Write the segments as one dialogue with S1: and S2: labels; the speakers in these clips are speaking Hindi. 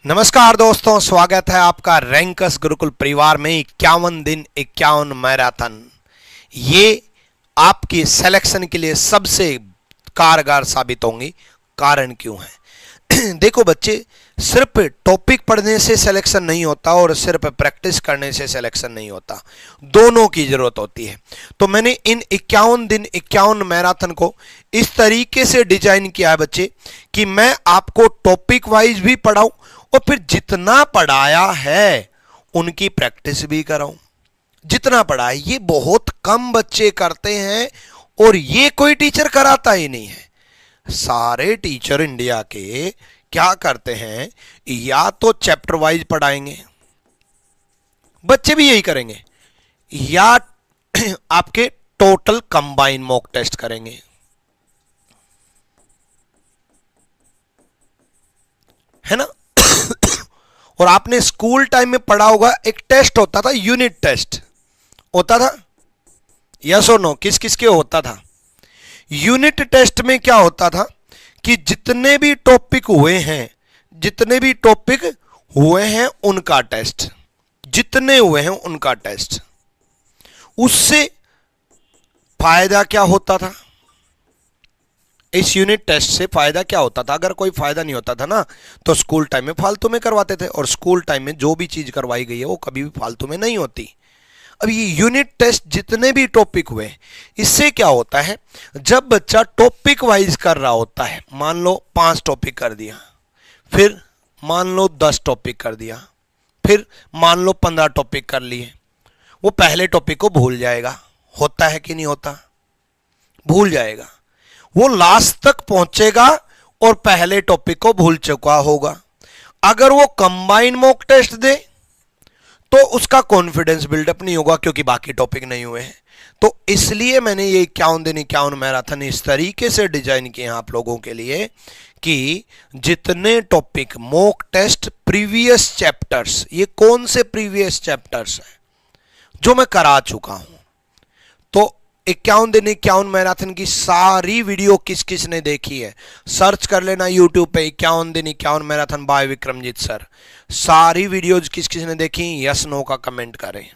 S1: नमस्कार दोस्तों, स्वागत है आपका रैंकस गुरुकुल परिवार में 51 दिन 51 मैराथन। ये आपकी सिलेक्शन के लिए सबसे कारगर साबित होंगी। कारण क्यों है? देखो बच्चे, सिर्फ टॉपिक पढ़ने से सिलेक्शन नहीं होता और सिर्फ प्रैक्टिस करने से सिलेक्शन नहीं होता, दोनों की जरूरत होती है। तो मैंने इन 51 दिन 51 मैराथन को इस तरीके से डिजाइन किया है बच्चे कि मैं आपको टॉपिक वाइज भी पढ़ाऊं और फिर जितना पढ़ाया है उनकी प्रैक्टिस भी कराऊं। जितना पढ़ा है ये बहुत कम बच्चे करते हैं और ये कोई टीचर कराता ही नहीं है। सारे टीचर इंडिया के क्या करते हैं, या तो चैप्टर वाइज पढ़ाएंगे, बच्चे भी यही करेंगे, या आपके टोटल कंबाइन मॉक टेस्ट करेंगे, है ना। और आपने स्कूल टाइम में पढ़ा होगा, एक टेस्ट होता था, यूनिट टेस्ट होता था, यस और नो, किस किस के होता था। यूनिट टेस्ट में क्या होता था कि जितने भी टॉपिक हुए हैं उनका टेस्ट, जितने हुए हैं उनका टेस्ट। उससे फायदा क्या होता था? इस यूनिट टेस्ट से फायदा क्या होता था? अगर कोई फायदा नहीं होता था ना, तो स्कूल टाइम में फालतू में करवाते थे, और स्कूल टाइम में जो भी चीज करवाई गई है वो कभी भी फालतू में नहीं होती। अब ये यूनिट टेस्ट जितने भी टॉपिक हुए, इससे क्या होता है, जब बच्चा टॉपिक वाइज कर रहा होता है, मान लो 5 टॉपिक कर दिया, फिर मान लो 10 टॉपिक कर दिया, फिर मान लो 15 टॉपिक कर लिए, वो पहले टॉपिक को भूल जाएगा। होता है कि नहीं होता? भूल जाएगा। वो लास्ट तक पहुंचेगा और पहले टॉपिक को भूल चुका होगा। अगर वो कंबाइन मॉक टेस्ट दे तो उसका कॉन्फिडेंस बिल्डअप नहीं होगा, क्योंकि बाकी टॉपिक नहीं हुए हैं। तो इसलिए मैंने ये 51 दिन 51 मैराथन इस तरीके से डिजाइन किए हैं आप लोगों के लिए कि जितने topic mock test previous chapters, ये कौन से प्रीवियस चैप्टर्स हैं जो मैं करा चुका हूं। तो 51 दिन 51 मैराथन की सारी वीडियो किस किस ने देखी है, सर्च कर लेना यूट्यूब पे 51 दिन 51 मैराथन बाय विक्रमजीत सर। सारी वीडियोज किस किस ने देखी, यस नो का कमेंट करें।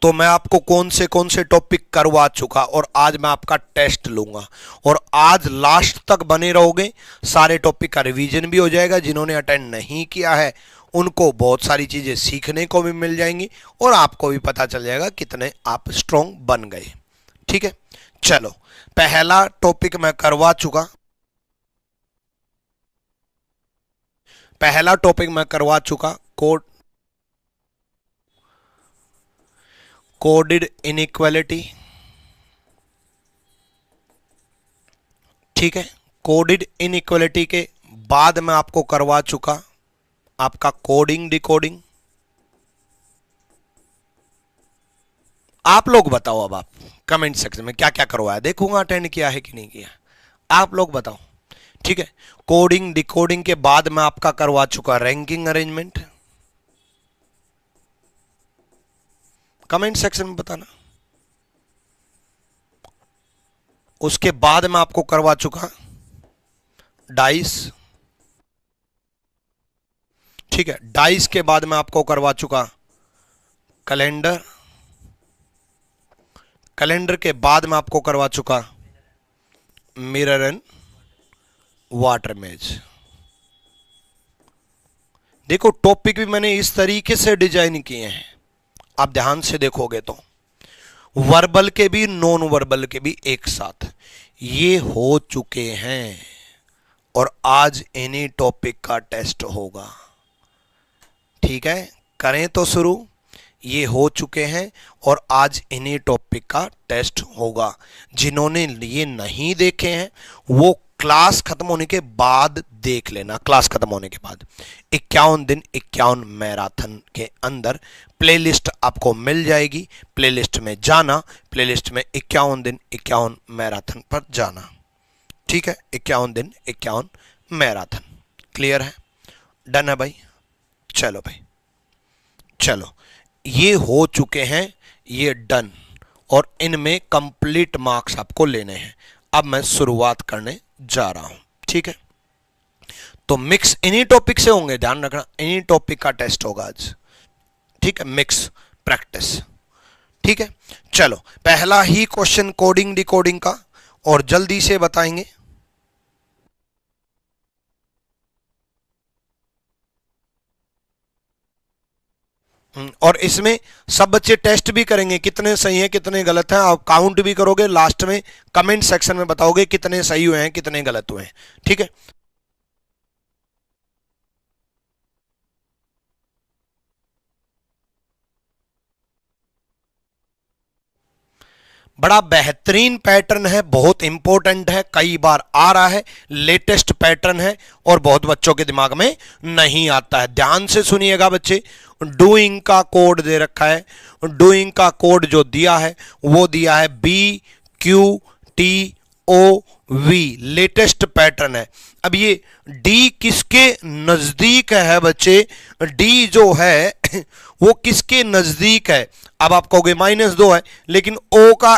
S1: तो मैं आपको कौन से टॉपिक करवा चुका, और आज मैं आपका टेस्ट लूंगा, और आज लास्ट तक बने रहोगे। सारे टॉपिक का रिवीजन भी हो जाएगा। जिन्होंने अटेंड नहीं किया है उनको बहुत सारी चीजें सीखने को भी मिल जाएंगी, और आपको भी पता चल जाएगा कितने आप स्ट्रॉन्ग बन गए। ठीक है, चलो पहला टॉपिक मैं करवा चुका। कोडिड इनइक्वालिटी। ठीक है, कोडिड इनइक्वालिटी के बाद मैं आपको करवा चुका आपका कोडिंग डिकोडिंग। आप लोग बताओ, अब आप कमेंट सेक्शन में क्या क्या करवाया, देखूंगा अटेंड किया है कि नहीं किया, आप लोग बताओ। ठीक है, कोडिंग डिकोडिंग के बाद मैं आपका करवा चुका रैंकिंग अरेंजमेंट। कमेंट सेक्शन में बताना। उसके बाद मैं आपको करवा चुका डाइस। ठीक है, डाइस के बाद मैं आपको करवा चुका कैलेंडर। कैलेंडर के बाद मैं आपको करवा चुका मिरर एंड वाटर इमेज। देखो टॉपिक भी मैंने इस तरीके से डिजाइन किए हैं, आप ध्यान से देखोगे तो वर्बल के भी नॉन वर्बल के भी एक साथ ये हो चुके हैं, और आज इन्हीं टॉपिक का टेस्ट होगा। ठीक है, करें तो शुरू। ये हो चुके हैं और आज इन्हीं टॉपिक का टेस्ट होगा। जिन्होंने ये नहीं देखे हैं वो क्लास खत्म होने के बाद देख लेना। क्लास खत्म होने के बाद 51 दिन 51 मैराथन के अंदर प्लेलिस्ट आपको मिल जाएगी। प्लेलिस्ट में जाना, प्लेलिस्ट में 51 दिन 51 मैराथन पर जाना। ठीक है, 51 दिन 51 मैराथन। क्लियर है? डन है भाई? चलो भाई, चलो ये हो चुके हैं, ये डन, और इनमें कंप्लीट मार्क्स आपको लेने हैं। अब मैं शुरुआत करने जा रहा हूं। ठीक है, तो मिक्स इन्हीं टॉपिक से होंगे, ध्यान रखना, इन्हीं टॉपिक का टेस्ट होगा आज, ठीक है, मिक्स प्रैक्टिस, ठीक है। चलो पहला ही क्वेश्चन कोडिंग डिकोडिंग का, और जल्दी से बताएंगे। और इसमें सब बच्चे टेस्ट भी करेंगे, कितने सही हैं कितने गलत हैं, आप काउंट भी करोगे, लास्ट में कमेंट सेक्शन में बताओगे कितने सही हुए हैं कितने गलत हुए हैं, ठीक है। बड़ा बेहतरीन पैटर्न है, बहुत इंपॉर्टेंट है, कई बार आ रहा है, लेटेस्ट पैटर्न है और बहुत बच्चों के दिमाग में नहीं आता है। ध्यान से सुनिएगा बच्चे, डूइंग का कोड दे रखा है, डूइंग का कोड जो दिया है वो दिया है BQTOV, लेटेस्ट पैटर्न है। अब ये डी किसके नजदीक है बच्चे, डी जो है वो किसके नजदीक है। अब आप कहोगे -2 है, लेकिन ओ का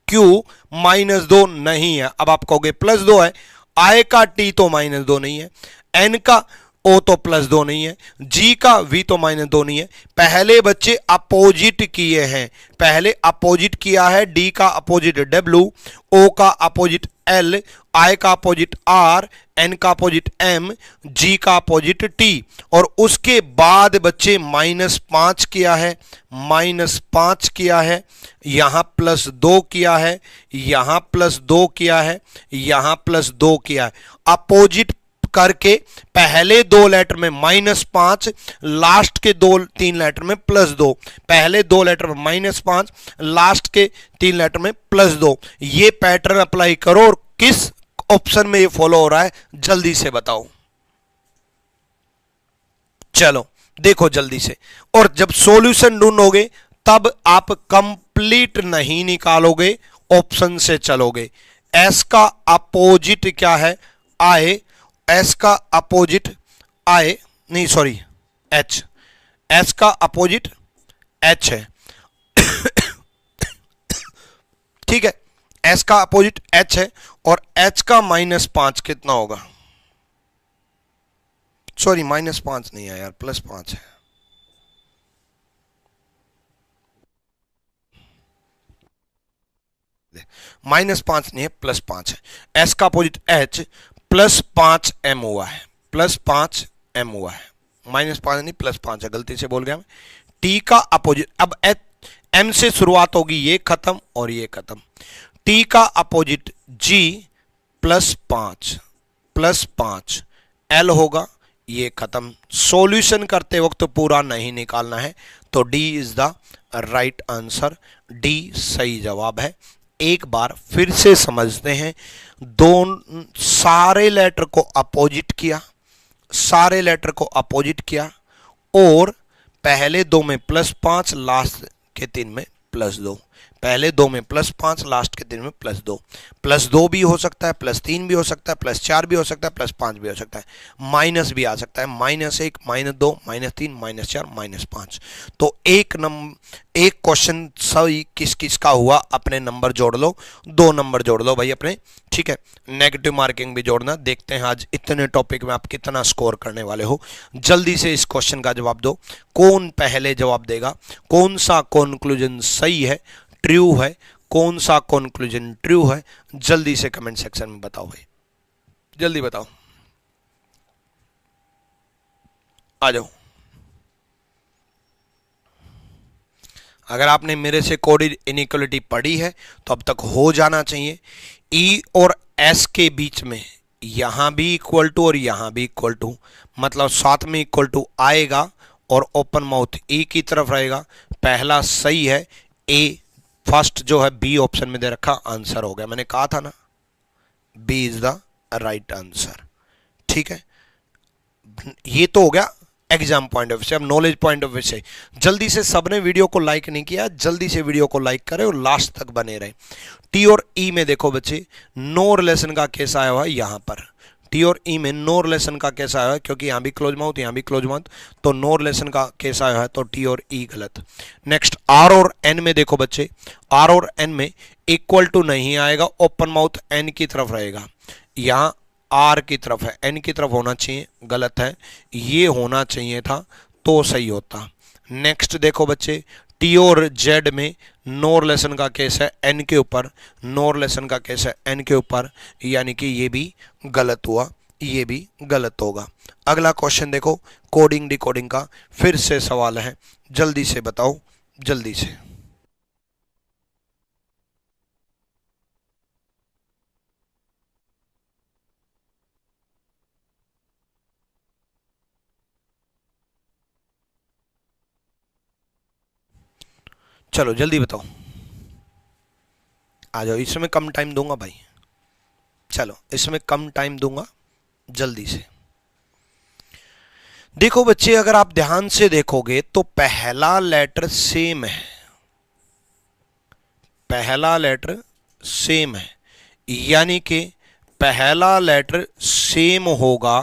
S1: क्यू -2 नहीं है। अब आप कहोगे +2 है, आई का टी तो -2 नहीं है, एन का ओ तो +2 नहीं है, जी का वी तो -2 नहीं है। पहले बच्चे अपोजिट किए हैं, पहले अपोजिट किया है, डी का अपोजिट W, ओ का अपोजिट L, आई का अपोजिट R, एन का अपोजिट M, जी का अपोजिट T, और उसके बाद बच्चे -5 किया है, -5 किया है, यहां +2 किया है, यहां +2 किया है, यहां +2 किया है। अपोजिट करके पहले 2 लेटर में -5, लास्ट के 2-3 लेटर में +2, पहले 2 लेटर में -5, लास्ट के 3 लेटर में +2। ये पैटर्न अप्लाई करो, और किस ऑप्शन में ये फॉलो हो रहा है जल्दी से बताओ। चलो देखो जल्दी से, और जब सॉल्यूशन ढूंढोगे तब आप कंप्लीट नहीं निकालोगे, ऑप्शन से चलोगे। एस का अपोजिट क्या है, आई, एस का अपोजिट आई, नहीं सॉरी एच, एस का अपोजिट एच है ठीक है, एस का अपोजिट एच है, और एच का -5 कितना होगा, सॉरी -5 नहीं है यार, +5 है। -5 नहीं है, +5 है। एस का अपोजिट एच, +5m हुआ है, +5m हुआ है, -5 नहीं +5 है, गलती से बोल गया मैं। टी का अपोजिट, अब एम से शुरुआत होगी, ये खत्म और ये खत्म। टी का अपोजिट जी, +5 एल होगा, ये खत्म। सॉल्यूशन करते वक्त तो पूरा नहीं निकालना है, तो D is the right answer, D सही जवाब है। एक बार फिर से समझते हैं, सारे लेटर को अपोजिट किया, सारे लेटर को अपोजिट किया, और पहले 2 में +5, लास्ट के 3 में +2, पहले 2 में +5, लास्ट के 3 में +2, +2 भी हो सकता है, +3 भी हो सकता है, +4 भी हो सकता है, +5 भी हो सकता है, माइनस भी आ सकता है, -1, -2, -3, -4, -5। तो एक क्वेश्चन सही किस किस का हुआ, अपने नंबर जोड़ लो, 2 नंबर जोड़ लो भाई अपने, ठीक है। नेगेटिव मार्किंग भी जोड़ना। देखते हैं आज इतने टॉपिक में आप कितना स्कोर करने वाले हो। जल्दी से इस क्वेश्चन का जवाब दो, कौन पहले जवाब देगा, कौन सा कंक्लूजन सही है, ट्रू है, कौन सा कंक्लूजन ट्रू है, जल्दी से कमेंट सेक्शन में बताओ भाई, जल्दी बताओ, आ जाओ। अगर आपने मेरे से कोडेड इनइक्वालिटी पढ़ी है तो अब तक हो जाना चाहिए। ई और एस के बीच में यहां भी इक्वल टू और यहां भी इक्वल टू, मतलब साथ में इक्वल टू आएगा, और ओपन माउथ ई की तरफ रहेगा। पहला सही है, ए फर्स्ट जो है बी ऑप्शन में दे रखा, आंसर हो गया, मैंने कहा था ना, B is the right answer, ठीक है। ये तो हो गया एग्जाम पॉइंट ऑफ व्यू से। अब नॉलेज पॉइंट ऑफ व्यू से जल्दी से, सबने वीडियो को लाइक नहीं किया, जल्दी से वीडियो को लाइक करें और लास्ट तक बने रहे। टी और ई में देखो बच्चे, नो रिलेशन का केस आया हुआ है यहां पर, टी और ई में नो रिलेशन का केस आया है, क्योंकि यहां भी क्लोज माउथ यहां भी क्लोज माउथ, तो नो रिलेशन का केस आया है, तो टी और ई गलत। नेक्स्ट आर और एन में देखो बच्चे, आर और एन में इक्वल टू नहीं आएगा, ओपन माउथ एन की तरफ रहेगा, यहां आर की तरफ है, एन की तरफ होना चाहिए, गलत है, ये होना चाहिए था तो सही होता। नेक्स्ट देखो बच्चे, टी और जेड में नो रिलेशन का केस है एन के ऊपर, नो रिलेशन का केस है एन के ऊपर, यानी कि ये भी गलत हुआ, ये भी गलत होगा। अगला क्वेश्चन देखो, कोडिंग डिकोडिंग का फिर से सवाल है, जल्दी से बताओ, जल्दी से। चलो जल्दी बताओ, आ जाओ, इसमें कम टाइम दूंगा भाई, चलो इसमें कम टाइम दूंगा, जल्दी से। देखो बच्चे, अगर आप ध्यान से देखोगे तो पहला लेटर सेम है, पहला लेटर सेम है, यानी कि पहला लेटर सेम होगा,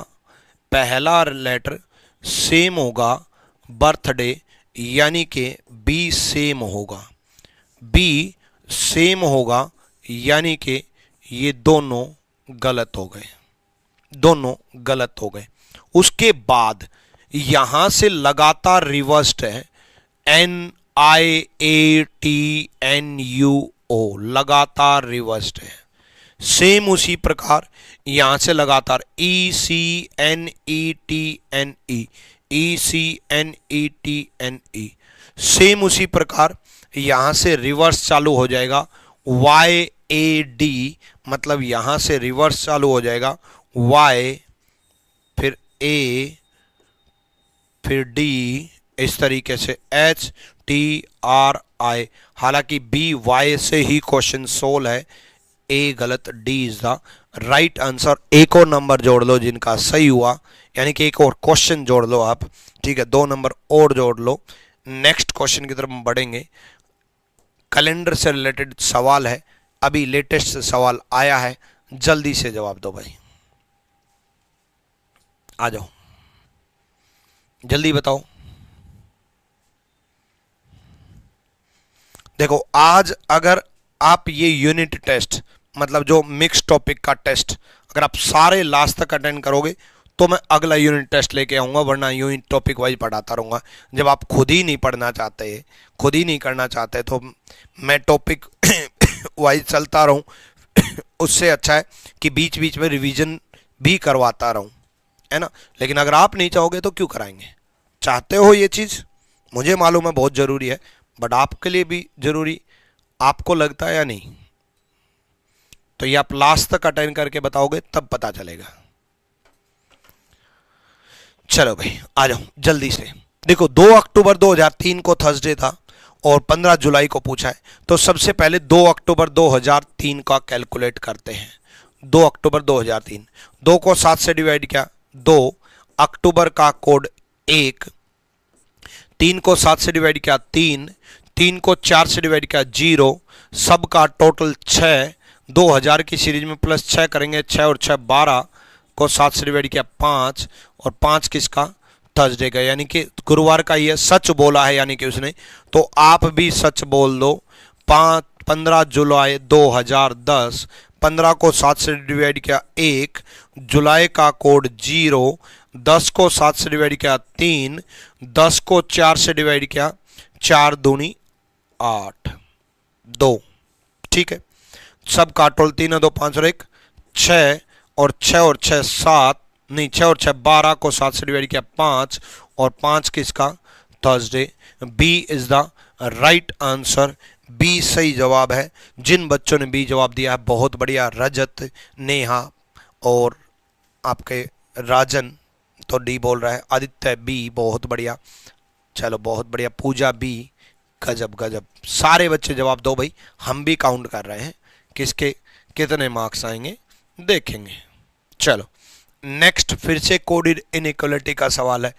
S1: पहला लेटर सेम होगा बर्थडे, यानी कि बी सेम होगा, बी सेम होगा, यानी कि ये दोनों गलत हो गए, दोनों गलत हो गए। उसके बाद यहां से लगातार रिवर्स्ड है, NIATNUO, लगातार रिवर्स्ड है। सेम उसी प्रकार यहां से लगातार ECNETNE, ECNETNE, सेम उसी प्रकार यहां से रिवर्स चालू हो जाएगा, YAD, मतलब यहां से रिवर्स चालू हो जाएगा, Y फिर A फिर D, इस तरीके से HTRI, हालांकि B Y से ही क्वेश्चन सोल्व है, A गलत, D is the right answer. एक और नंबर जोड़ लो जिनका सही हुआ, यानी कि एक और क्वेश्चन जोड़ लो आप, ठीक है, 2 नंबर और जोड़ लो। नेक्स्ट क्वेश्चन की तरफ हम बढ़ेंगे, कैलेंडर से रिलेटेड सवाल है, अभी लेटेस्ट सवाल आया है, जल्दी से जवाब दो भाई, आ जाओ, जल्दी बताओ। देखो आज अगर आप ये यूनिट टेस्ट, मतलब जो मिक्स टॉपिक का टेस्ट, अगर आप सारे लास्ट तक अटेंड करोगे तो मैं अगला यूनिट टेस्ट लेके आऊंगा, वरना यूनिट टॉपिक वाइज पढ़ाता रहूंगा। जब आप खुद ही नहीं पढ़ना चाहते, खुद ही नहीं करना चाहते, तो मैं टॉपिक वाइज चलता रहूं, उससे अच्छा है कि बीच बीच में रिवीजन भी करवाता रहूं, है ना। लेकिन अगर आप नहीं चाहोगे तो क्यों कराएंगे, चाहते हो ये चीज़, मुझे मालूम है बहुत ज़रूरी है, बट आपके लिए भी ज़रूरी, आपको लगता है या नहीं, तो ये आप लास्ट तक अटेंड करके बताओगे तब पता चलेगा। चलो भाई आ जाओ जल्दी से। देखो 2 अक्टूबर 2003 को थर्सडे था और 15 जुलाई को पूछा है, तो सबसे पहले 2 अक्टूबर 2003 का कैलकुलेट करते हैं। 2 अक्टूबर 2003, 2 को 7 से डिवाइड किया 2, अक्टूबर का कोड 1, 3 को 7 से डिवाइड किया 3, 3 को 4 से डिवाइड किया 0, सबका टोटल 6, 2000 की सीरीज में प्लस 6 करेंगे, 6 और 6 12, को 7 से डिवाइड किया 5, और 5 किसका, थर्सडे का, यानी कि गुरुवार का। ये सच बोला है यानी कि उसने, तो आप भी सच बोल दो। 15 जुलाई 2010, 15 को 7 से डिवाइड किया 1, जुलाई का कोड 0, 10 को 7 से डिवाइड किया 3, 10 को 4 से डिवाइड किया 4 दूनी 8, 2, ठीक है। सब का टोटल 3 2 5 और 1 6, और 6 और 6 7, नहीं 6 और 6 12, को 7 से डिवाइड किया 5, और 5 किसका, Thursday. B is the right answer, B सही जवाब है। जिन बच्चों ने बी जवाब दिया है बहुत बढ़िया, रजत, नेहा और आपके राजन तो डी बोल रहा है, आदित्य बी, बहुत बढ़िया, चलो बहुत बढ़िया, पूजा बी, गजब गजब, सारे बच्चे जवाब दो भाई, हम भी काउंट कर रहे हैं किसके कितने मार्क्स आएंगे देखेंगे। चलो नेक्स्ट फिर से कोडेड इनइक्वालिटी का सवाल है,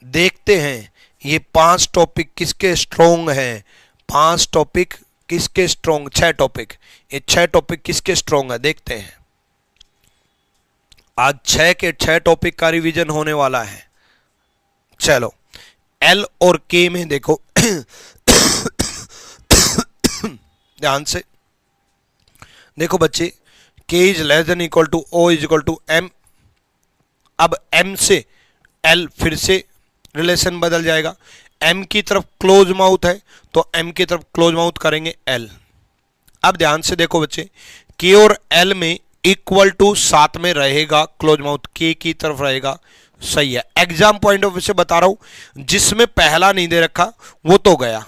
S1: देखते हैं ये 5 टॉपिक किसके स्ट्रोंग हैं, 5 टॉपिक किसके स्ट्रोंग, 6 टॉपिक, ये 6 टॉपिक किसके स्ट्रोंग है देखते हैं। आज 6 के 6 टॉपिक का रिवीजन होने वाला है। चलो एल और के में देखो ध्यान से देखो बच्चे, K is less than equal to O is equal to M. अब एम से एल फिर से रिलेशन बदल जाएगा। एम की तरफ क्लोज माउथ है तो एम की तरफ क्लोज माउथ करेंगे एल। अब ध्यान से देखो बच्चे, के और एल में इक्वल टू साथ में रहेगा, क्लोज माउथ के की तरफ रहेगा, सही है। एग्जाम पॉइंट ऑफ व्यू से बता रहा हूं, जिसमें पहला नहीं दे रखा वो तो गया,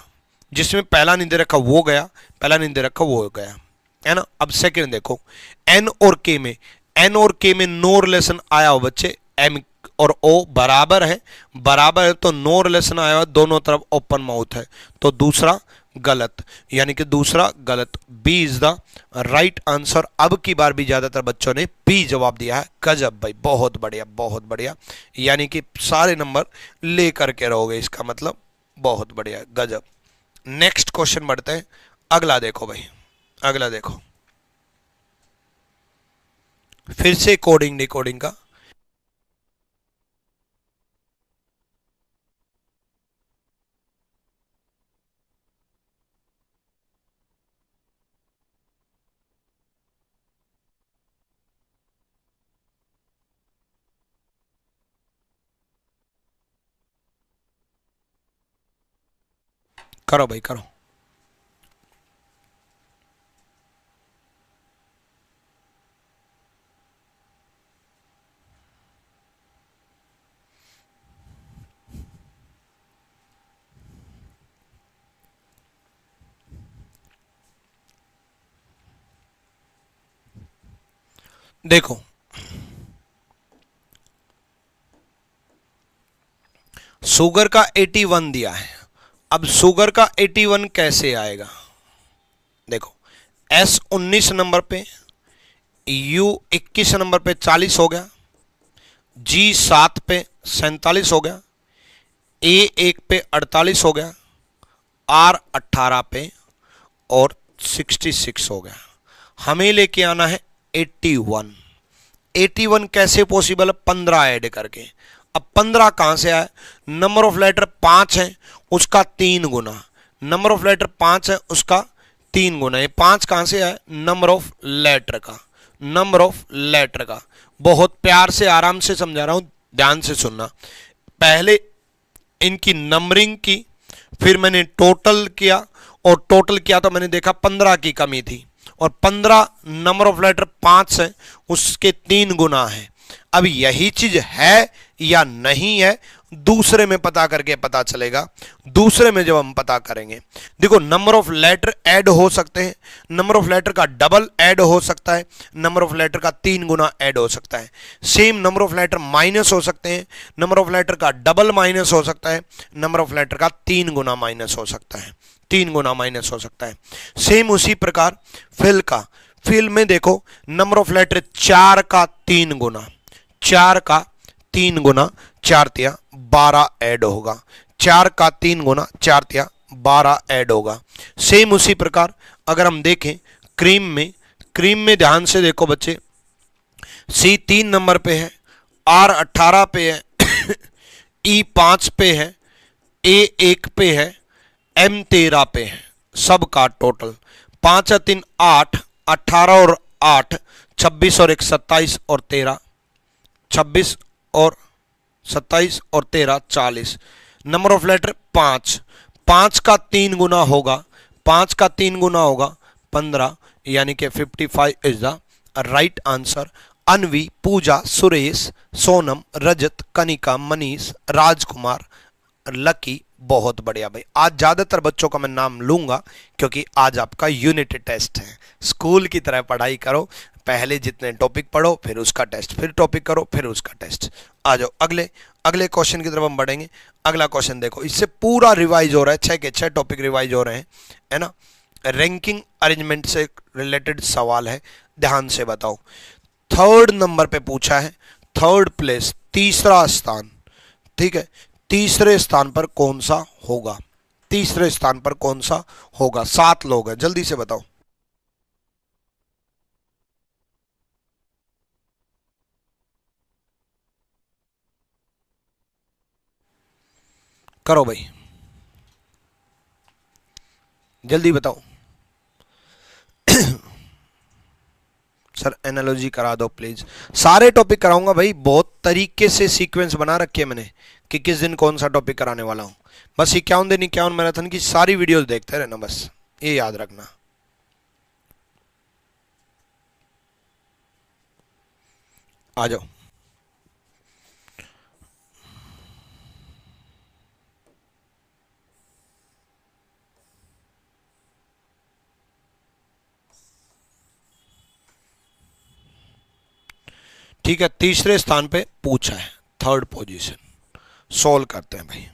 S1: जिसमें पहला नहीं दे रखा वो गया, पहला नहीं दे रखा वो गया, है ना। अब सेकंड देखो, एन और के में, एन और के में नो रिलेशन आया हो बच्चे, एम और ओ बराबर है तो नो रिलेशन आया हुआ, दोनों तरफ ओपन माउथ है, तो दूसरा गलत, यानी कि दूसरा गलत, B is the right answer. अब की बार भी ज्यादातर बच्चों ने बी जवाब दिया है। गजब भाई, बहुत बढ़िया बहुत बढ़िया, यानी कि सारे नंबर ले करके रहोगे, इसका मतलब बहुत बढ़िया, गजब। नेक्स्ट क्वेश्चन बढ़ते हैं, अगला देखो भाई, अगला देखो, फिर से कोडिंग डिकोडिंग का। करो भाई करो। देखो शुगर का 81 दिया है, अब शुगर का 81 कैसे आएगा। देखो एस 19 नंबर पे, यू 21 नंबर पे 40 हो गया, जी 7 पे 47 हो गया, ए 1 पे 48 हो गया, आर 18 पे और 66 हो गया। हमें लेके आना है 81। 81 कैसे पॉसिबल है, 15 ऐड करके। अब 15 कहां से आया, नंबर ऑफ लेटर 5 है उसका 3 गुना, नंबर ऑफ लेटर 5 है उसका 3 गुना। ये 5 कहां से आया, नंबर ऑफ लेटर का, नंबर ऑफ लेटर का। बहुत प्यार से आराम से समझा रहा हूं, ध्यान से सुनना। पहले इनकी नंबरिंग की, फिर मैंने टोटल किया, और टोटल किया तो मैंने देखा 15 की कमी थी, और 15 नंबर ऑफ लेटर 5 है उसके 3 गुना है। अब यही चीज है या नहीं है, दूसरे में पता करके पता चलेगा। दूसरे में जब हम पता करेंगे, देखो नंबर ऑफ लेटर ऐड हो सकते हैं, नंबर ऑफ लेटर का डबल ऐड हो सकता है, नंबर ऑफ लेटर का 3 गुना ऐड हो सकता है। Same number of letter minus हो सकते हैं, नंबर ऑफ लेटर का डबल माइनस हो सकता है, नंबर ऑफ लेटर का 3 गुना माइनस हो सकता है, 3 गुना माइनस हो सकता है। सेम उसी प्रकार फिल का, फिल में देखो नंबर ऑफ लेटर 4 का 3 गुना, 4 का 3 गुना 4 तिया 12 ऐड होगा, 4 का 3 गुना 4 तिया 12 ऐड होगा। सेम उसी प्रकार अगर हम देखें क्रीम में, क्रीम में ध्यान से देखो बच्चे, सी 3 नंबर पे है, आर 18 पे है, ई 5 पे है, ए 1 पे है, एम 13 पे है, सबका टोटल 5 और 3 8, 18 और 8 26 और 1 27 और 13, 26 और 27 और 13 40। नंबर ऑफ लेटर 5, 5 का 3 गुना होगा, 5 का 3 गुना होगा 15, यानी कि 55 is the right answer. Anvi, Pooja, Suresh, Sonam, Rajat, Kanika, Manish, Rajkumar, Lucky, बहुत बढ़िया भाई। आज ज्यादातर बच्चों का मैं नाम लूंगा क्योंकि आज आपका यूनिट टेस्ट है। स्कूल की तरह पढ़ाई करो, पहले जितने टॉपिक पढ़ो फिर उसका टेस्ट, फिर टॉपिक करो फिर उसका टेस्ट। आ जाओ अगले अगले क्वेश्चन की तरफ हम बढ़ेंगे। अगला क्वेश्चन देखो, इससे पूरा रिवाइज हो रहा है, 6 के 6 टॉपिक रिवाइज हो रहे हैं, है ना। रैंकिंग अरेंजमेंट से रिलेटेड सवाल है, ध्यान से बताओ। 3rd नंबर पे पूछा है, 3rd प्लेस, तीसरा स्थान, ठीक है, तीसरे स्थान पर कौन सा होगा, तीसरे स्थान पर कौन सा होगा। 7 लोग हैं, जल्दी से बताओ। करो भाई, जल्दी बताओ। सर एनालॉजी करा दो प्लीज। सारे टॉपिक कराऊंगा भाई, बहुत तरीके से सीक्वेंस बना रखी है मैंने कि किस दिन कौन सा टॉपिक कराने वाला हूं। बस 51 दिन 51 मैराथन की सारी वीडियोस देखते रहना, बस ये याद रखना। आ जाओ। ठीक है, तीसरे स्थान पे पूछा है, थर्ड पोजीशन। सॉल्व करते हैं भाई।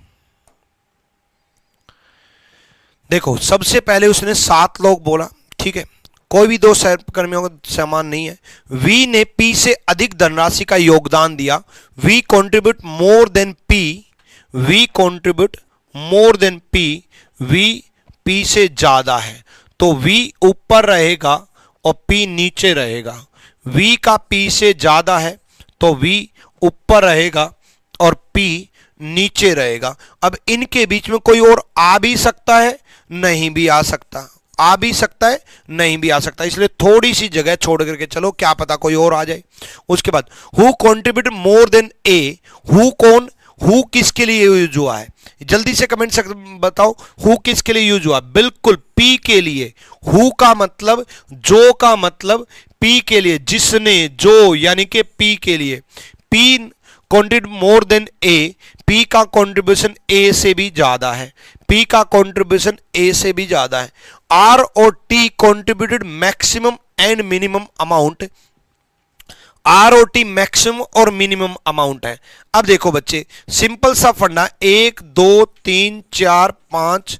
S1: देखो सबसे पहले उसने 7 लोग बोला, ठीक है, कोई भी दो सहकर्मियों का समान नहीं है। वी ने पी से अधिक धनराशि का योगदान दिया। V contribute more than P. V contribute more than P. V P से ज्यादा है, तो वी ऊपर रहेगा और पी नीचे रहेगा। v का p से ज्यादा है तो v ऊपर रहेगा और p नीचे रहेगा। अब इनके बीच में कोई और आ भी सकता है, नहीं भी आ सकता, आ भी सकता है, नहीं भी आ सकता, इसलिए थोड़ी सी जगह छोड़ करके चलो, क्या पता कोई और आ जाए। उसके बाद who contribute more then A. Who कौन, हु किसके लिए यूज हुआ है, जल्दी से कमेंट सेक्शन बताओ। हु किसके लिए यूज हुआ, बिल्कुल पी के लिए। हु का मतलब, जो का मतलब पी के लिए, जिसने, जो यानी कि पी के लिए। पी कॉन्ट्रीब्यूट मोर देन ए, पी का कॉन्ट्रीब्यूशन ए से भी ज्यादा है, पी का कॉन्ट्रीब्यूशन ए से भी ज्यादा है। आर और T contributed maximum and minimum amount. R ओ टी मैक्सिमम और मिनिमम अमाउंट है। अब देखो बच्चे, सिंपल सा फंडा, 1 2 3 4 5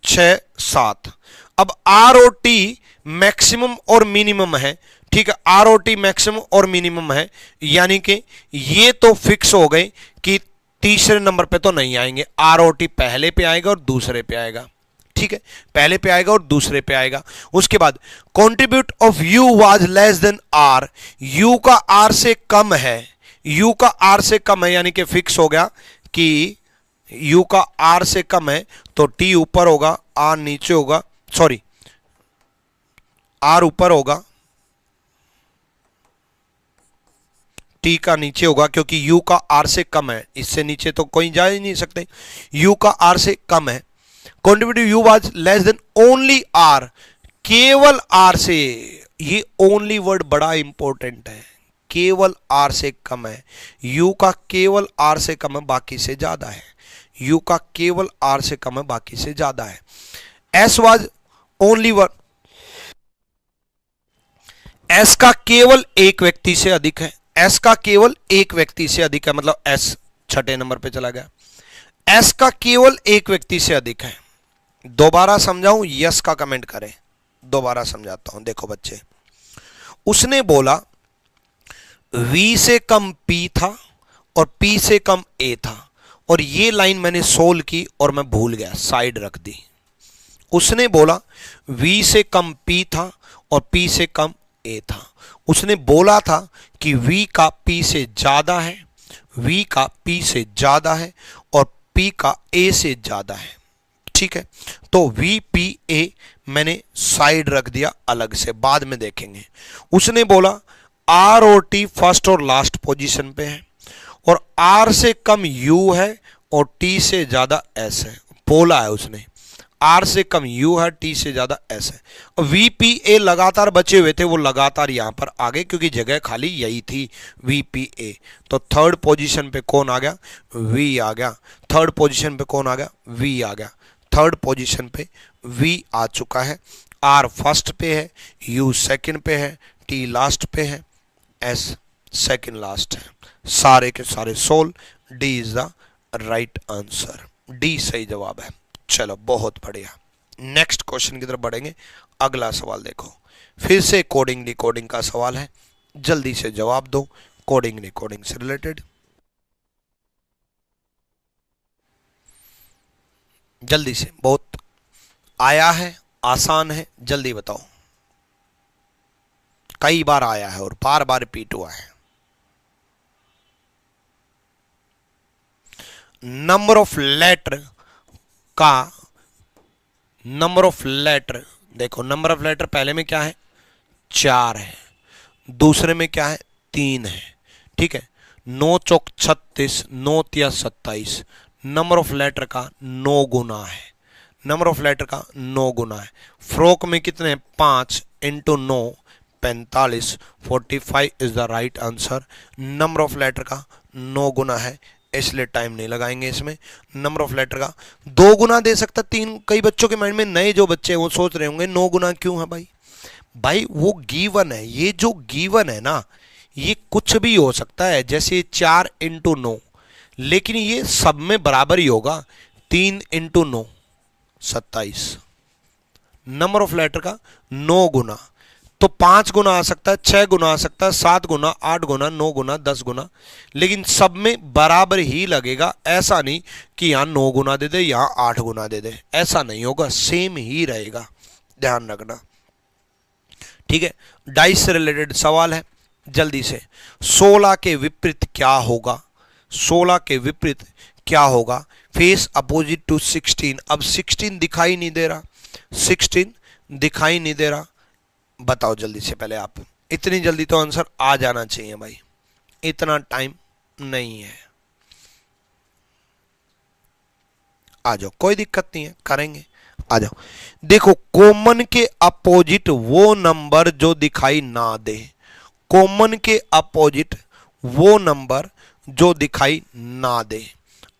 S1: 6 7। अब आर ओ टी मैक्सिमम और मिनिमम है, ठीक है, आर ओ टी मैक्सिमम और मिनिमम है, यानी कि ये तो फिक्स हो गए कि तीसरे नंबर पे तो नहीं आएंगे। आर ओ टी पहले पे आएगा और दूसरे पे आएगा, ठीक है, पहले पे आएगा और दूसरे पे आएगा। उसके बाद contribute of U was less than R. U का आर से कम है, यू का आर से कम है, यानी कि फिक्स हो गया कि यू का आर से कम है तो टी ऊपर होगा, आर नीचे होगा, सॉरी आर ऊपर होगा, टी का नीचे होगा, क्योंकि यू का आर से कम है, इससे नीचे तो कोई जा ही नहीं सकते, यू का आर से कम है। Contributive you was less than only R, केवल आर से, ये ओनली वर्ड बड़ा इंपॉर्टेंट है, केवल आर से कम है। यू का केवल आर से कम है, बाकी से ज्यादा है, यू का केवल आर से कम है, बाकी से ज्यादा है। S was only one, S का केवल एक व्यक्ति से अधिक है, एस का केवल एक व्यक्ति से अधिक है, मतलब एस छठे नंबर पे चला गया। एस का केवल एक व्यक्ति से अधिक है। दोबारा समझाऊं, यस का कमेंट करें, दोबारा समझाता हूं। देखो बच्चे, उसने बोला V से कम P था और P से कम A था, और ये लाइन मैंने सोल्व की और मैं भूल गया, साइड रख दी। उसने बोला V से कम P था और P से कम A था। उसने बोला था कि V का P से ज्यादा है, V का P से ज्यादा है और P का A से ज्यादा है, ठीक है। तो VPA मैंने साइड रख दिया अलग से, बाद में देखेंगे। उसने बोला R और T फर्स्ट और लास्ट पोजीशन पे है और R से कम U है और T से ज्यादा S है, बोला है उसने। R से कम U है, T से ज्यादा S है। और VPA लगातार बचे हुए थे, वो लगातार यहां पर आ गए क्योंकि जगह खाली यही थी, VPA। तो थर्ड पोजीशन पे कौन आ गया, V आ गया। थर्ड पोजीशन पे कौन आ गया, V आ गया। थर्ड पोजीशन पे V आ चुका है। R फर्स्ट पे है, U सेकंड पे है, T लास्ट पे है, S सेकंड लास्ट है। सारे के सारे solve, D is the right answer, D सही जवाब है। चलो बहुत बढ़िया, नेक्स्ट क्वेश्चन की तरफ बढ़ेंगे। अगला सवाल देखो, फिर से कोडिंग डिकोडिंग का सवाल है, जल्दी से जवाब दो, कोडिंग डिकोडिंग से रिलेटेड। जल्दी से, बहुत आया है, आसान है, जल्दी बताओ। कई बार आया है और बार बार रिपीट हुआ है। नंबर ऑफ लेटर का, नंबर ऑफ लेटर देखो, नंबर ऑफ लेटर पहले में क्या है, 4 है, दूसरे में क्या है, 3 है, ठीक है। 9 चौक 36, 9 तिया 27, नंबर ऑफ लेटर का 9 गुना है, नंबर ऑफ लेटर का 9 गुना है। फ्रॉक में कितने हैं, 5 into 9 45, 45 is the right answer. Number of letter का 9 गुना है, इसलिए टाइम नहीं लगाएंगे इसमें। नंबर ऑफ लेटर का 2 गुना दे सकता 3। कई बच्चों के माइंड में, नए जो बच्चे हैं वो सोच रहे होंगे 9 गुना क्यों है भाई। भाई वो गिवन है, ये जो गिवन है ना, ये कुछ भी हो सकता है। जैसे 4 इंटू 9, लेकिन ये सब में बराबर ही होगा। 3 इंटू 9 27, नंबर ऑफ लेटर का 9 गुना। तो 5 गुना आ सकता है, 6 गुना आ सकता है, 7 गुना, 8 गुना, 9 गुना, 10 गुना, लेकिन सब में बराबर ही लगेगा। ऐसा नहीं कि यहां 9 गुना दे दे, यहां 8 गुना दे दे, ऐसा नहीं होगा, सेम ही रहेगा, ध्यान रखना, ठीक है। डाइस से रिलेटेड सवाल है, जल्दी से। 16 के विपरीत क्या होगा, 16 के विपरीत क्या होगा, फेस अपोजिट टू 16। अब 16 दिखाई नहीं दे रहा, 16 दिखाई नहीं दे रहा, बताओ जल्दी से। पहले आप, इतनी जल्दी तो आंसर आ जाना चाहिए भाई, इतना टाइम नहीं है। आ जाओ, कोई दिक्कत नहीं है, करेंगे, आ जाओ। देखो, कॉमन के अपोजिट वो नंबर जो दिखाई ना दे, कॉमन के अपोजिट वो नंबर जो दिखाई ना दे।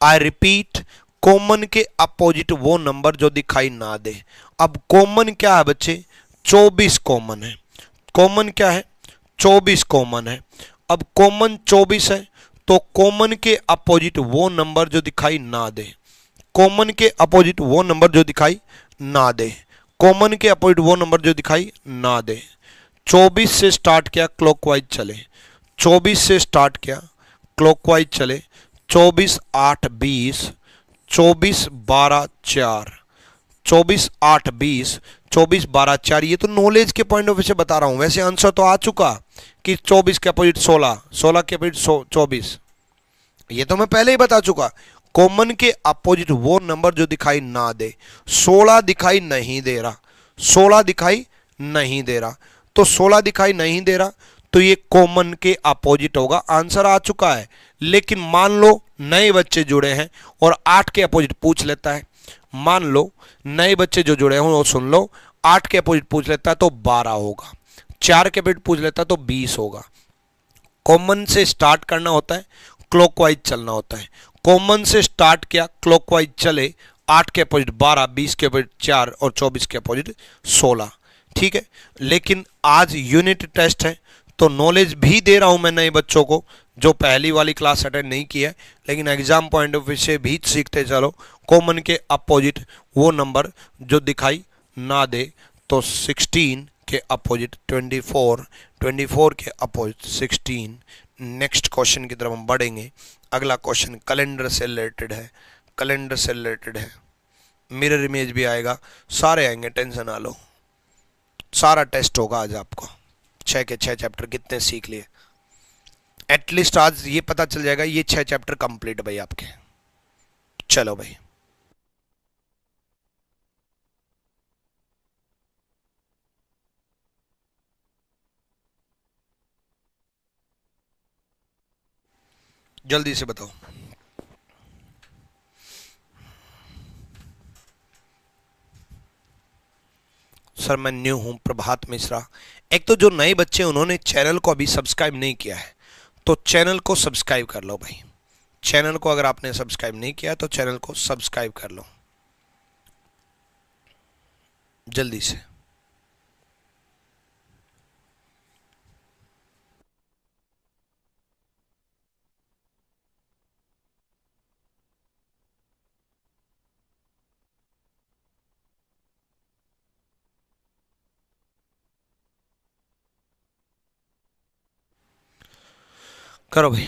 S1: आई रिपीट, कॉमन के अपोजिट वो नंबर जो दिखाई ना दे। अब कॉमन क्या है बच्चे, 24 कॉमन है। कॉमन क्या है, 24 कॉमन है। अब कॉमन 24 है, तो कॉमन के अपोजिट वो नंबर जो दिखाई ना दे, कॉमन के अपोजिट वो नंबर जो दिखाई ना दे, कॉमन के अपोजिट वो नंबर जो दिखाई ना दे। 24 से स्टार्ट किया, क्लॉकवाइज चले, 24 से स्टार्ट किया, क्लॉकवाइज चले, 24 8 20, 24 12 4, 24 8 20, 24 12 4। ये तो नॉलेज के पॉइंट ऑफ व्यू से बता रहा हूं, वैसे आंसर तो आ चुका कि 24 के अपोजिट 16, 16 के अपोजिट 24, ये तो मैं पहले ही बता चुका। कॉमन के अपोजिट वो नंबर जो दिखाई ना दे, 16 दिखाई नहीं दे रहा, 16 दिखाई नहीं दे रहा, तो 16 दिखाई नहीं दे रहा, तो ये कॉमन के अपोजिट होगा, आंसर आ चुका है। लेकिन मान लो नए बच्चे जुड़े हैं और 8 के अपोजिट पूछ लेता है, मान लो नए बच्चे जो जुड़े हों वो सुन लो, 8 के अपोजिट पूछ लेता है तो 12 होगा, 4 के अपोजिट पूछ लेता है तो 20 होगा। कॉमन से स्टार्ट करना होता है, क्लॉकवाइज चलना होता है। कॉमन से स्टार्ट किया, क्लॉकवाइज चले, 8 के अपोजिट 12, 20 के अपोजिट 4 और 24 के अपोजिट 16, ठीक है। लेकिन आज यूनिट टेस्ट है, तो नॉलेज भी दे रहा हूं मैं नए बच्चों को जो पहली वाली क्लास अटेंड नहीं की है, लेकिन एग्जाम पॉइंट ऑफ व्यू से भी सीखते चलो। कॉमन के अपोजिट वो नंबर जो दिखाई ना दे, तो 16 के अपोजिट 24, 24 के अपोजिट 16। नेक्स्ट क्वेश्चन की तरफ हम बढ़ेंगे। अगला क्वेश्चन कैलेंडर से रिलेटेड है, कैलेंडर से रिलेटेड है, मिरर इमेज भी आएगा, सारे आएंगे, टेंशन ना लो। सारा टेस्ट होगा आज आपको, 6 के 6 चैप्टर कितने सीख लिए, एटलीस्ट आज ये पता चल जाएगा ये 6 चैप्टर कंप्लीट भाई आपके। चलो भाई, जल्दी से बताओ। सर मैं न्यू हूं, प्रभात मिश्रा। एक तो जो नए बच्चे उन्होंने चैनल को अभी सब्सक्राइब नहीं किया है, तो चैनल को सब्सक्राइब कर लो भाई। चैनल को अगर आपने सब्सक्राइब नहीं किया तो चैनल को सब्सक्राइब कर लो जल्दी से। करो भाई।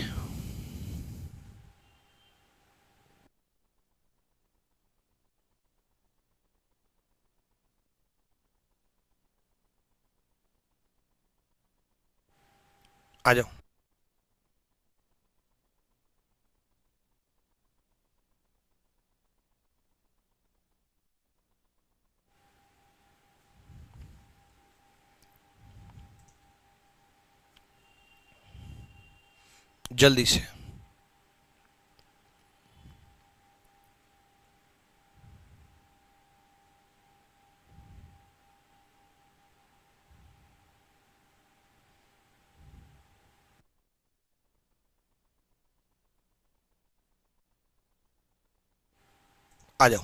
S1: आ जाओ। जल्दी से। आ जाओ,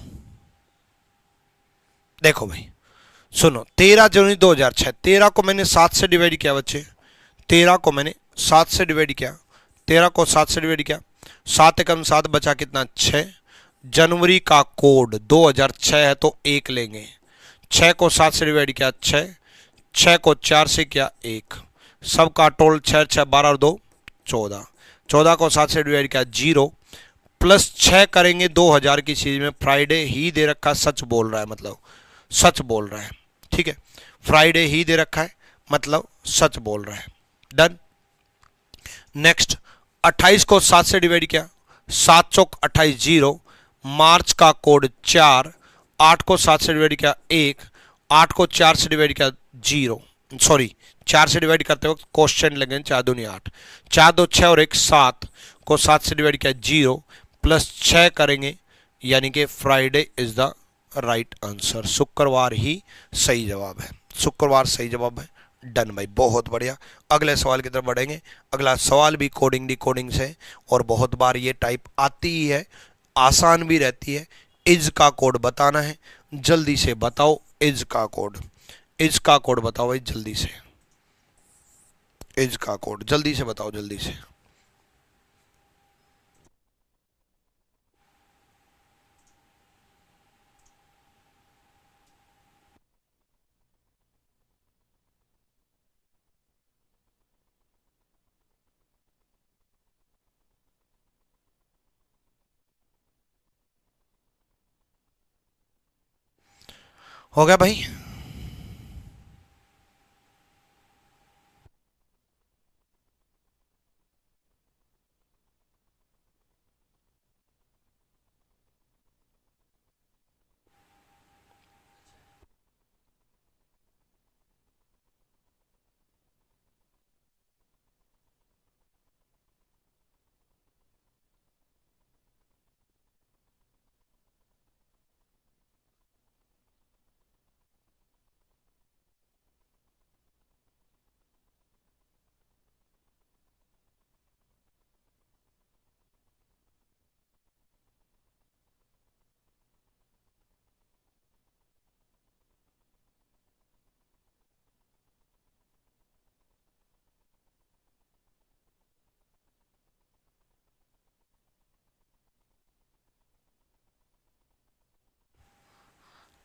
S1: देखो भाई सुनो, 13 जनवरी 2006, 13 को मैंने 7 से डिवाइड किया बच्चे, 13 को मैंने 7 से डिवाइड किया, 13 को 7 से डिवाइड किया, 7 एकम 7 बचा कितना 6। जनवरी का कोड 2006 है तो 1 लेंगे, 6 को 7 से डिवाइड किया 6, 6 को 4 से किया 1, सबका टोल 6 6 12 और 2 14, 14 को 7 से डिवाइड किया 0, प्लस 6 करेंगे 2000 की चीज में, फ्राइडे ही दे रखा, सच बोल रहा है मतलब सच बोल रहा है, ठीक है, फ्राइडे ही दे रखा है मतलब सच बोल रहा है। डन। नेक्स्ट 28 को 7 से डिवाइड किया, 7 चौक 28 0, मार्च का कोड 4, 8 को 7 से डिवाइड किया 1, 8 को 4 से डिवाइड किया 0, सॉरी 4 से डिवाइड करते वक्त क्वेश्चन लगे 4 दूनी 8, 4 2 6 और 1 7 को 7 से डिवाइड किया 0, प्लस 6 करेंगे यानी कि Friday is the right answer, शुक्रवार ही सही जवाब है, शुक्रवार सही जवाब है। डन भाई, बहुत बढ़िया। अगले सवाल की तरफ बढ़ेंगे। अगला सवाल भी कोडिंग डिकोडिंग से, और बहुत बार ये टाइप आती ही है, आसान भी रहती है। इज का कोड बताना है, जल्दी से बताओ इज का कोड, इज का कोड बताओ भाई जल्दी से, इज का कोड जल्दी से बताओ, जल्दी से। हो गया भाई?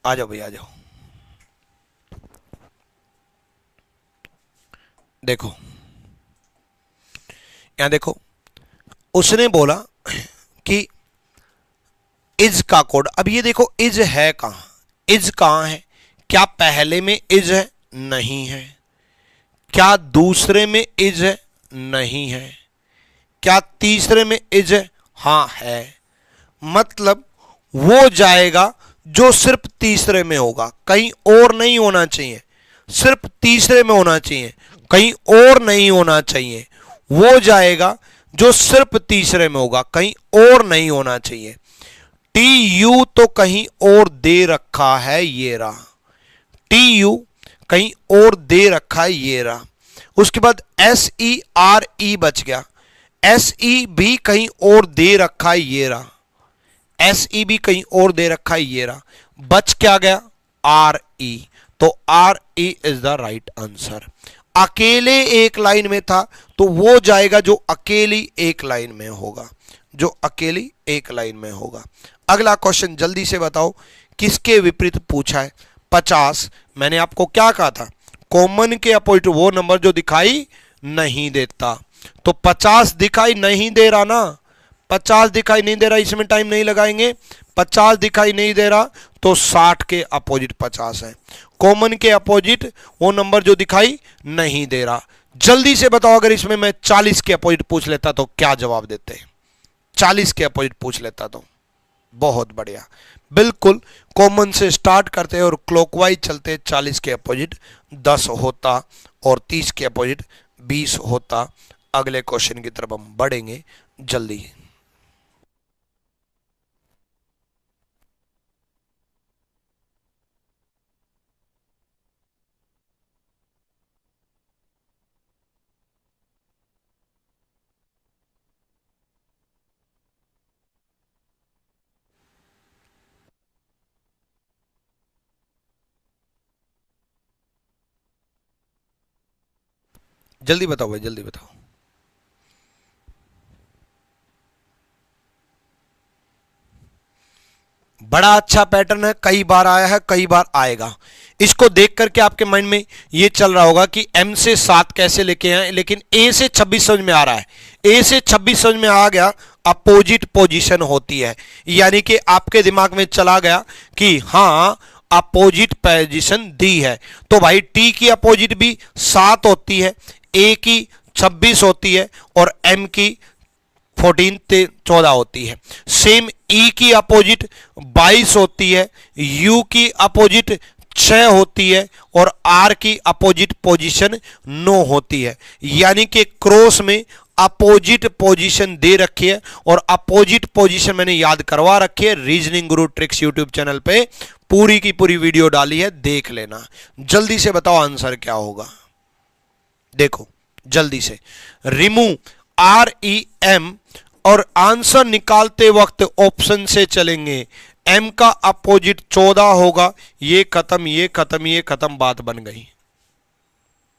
S1: आ जाओ भाई, आ जाओ। देखो यहां देखो, उसने बोला कि इज का कोड, अब ये देखो इज है कहां, इज कहां है? क्या पहले में इज है? नहीं है। क्या दूसरे में इज है? नहीं है। क्या तीसरे में इज है? हां है। मतलब वो जाएगा जो सिर्फ तीसरे में होगा, कहीं और नहीं होना चाहिए, सिर्फ तीसरे में होना चाहिए, कहीं और नहीं होना चाहिए। वो जाएगा जो सिर्फ तीसरे में होगा, कहीं और नहीं होना चाहिए। टी यू तो कहीं और दे रखा है, ये रहा, टी यू कहीं और दे रखा है, ये रहा। उसके बाद एस ई आर ई बच गया, एस ई भी कहीं और दे रखा है, ये रहा, एस ई भी कहीं और दे रखा है, ये रहा। बच क्या गया? आर ई, तो R E is the right answer. अकेले एक लाइन में था तो वो जाएगा जो अकेली एक लाइन में होगा, जो अकेली एक लाइन में होगा। अगला क्वेश्चन जल्दी से बताओ, किसके विपरीत पूछा है? 50, मैंने आपको क्या कहा था? कॉमन के अपोजिट वो नंबर जो दिखाई नहीं देता, तो 50 दिखाई नहीं दे रहा ना, 50 दिखाई नहीं दे रहा, इसमें टाइम नहीं लगाएंगे। 50 दिखाई नहीं दे रहा तो 60 के अपोजिट 50 है। कॉमन के अपोजिट वो नंबर जो दिखाई नहीं दे रहा। जल्दी से बताओ, अगर इसमें मैं 40 के अपोजिट पूछ लेता तो क्या जवाब देते? 40 के अपोजिट पूछ लेता तो? बहुत बढ़िया, बिल्कुल कॉमन से स्टार्ट करते हैं और क्लॉकवाइज चलते हैं। 40 के अपोजिट 10 होता और 30 के अपोजिट 20 होता। अगले क्वेश्चन की तरफ हम बढ़ेंगे जल्दी। जल्दी बताओ भाई, जल्दी बताओ। बड़ा अच्छा पैटर्न है, कई बार आया है, कई बार आएगा। इसको देख करके आपके माइंड में ये चल रहा होगा कि एम से 7 कैसे लेके आए, लेकिन ए से 26 समझ में आ रहा है। ए से 26 समझ में आ गया, अपोजिट पोजीशन होती है, यानी कि आपके दिमाग में चला गया कि हाँ अपोजिट पोजीशन दी है। तो भाई टी की अपोजिट भी 7 होती है, ए की 26 होती है और एम की 14 होती है। सेम ई की अपोजिट 22 होती है, यू की अपोजिट 6 होती है और आर की अपोजिट पोजीशन 9 होती है। यानी कि क्रॉस में अपोजिट पोजीशन दे रखी है और अपोजिट पोजीशन मैंने याद करवा रखी है। रीजनिंग गुरु ट्रिक्स यूट्यूब चैनल पे पूरी की पूरी वीडियो डाली है, देख लेना। जल्दी से बताओ आंसर क्या होगा, देखो जल्दी से। रिमूव REM और आंसर निकालते वक्त ऑप्शन से चलेंगे। एम का अपोजिट 14 होगा, ये खत्म, ये खत्म, ये खत्म, बात बन गई।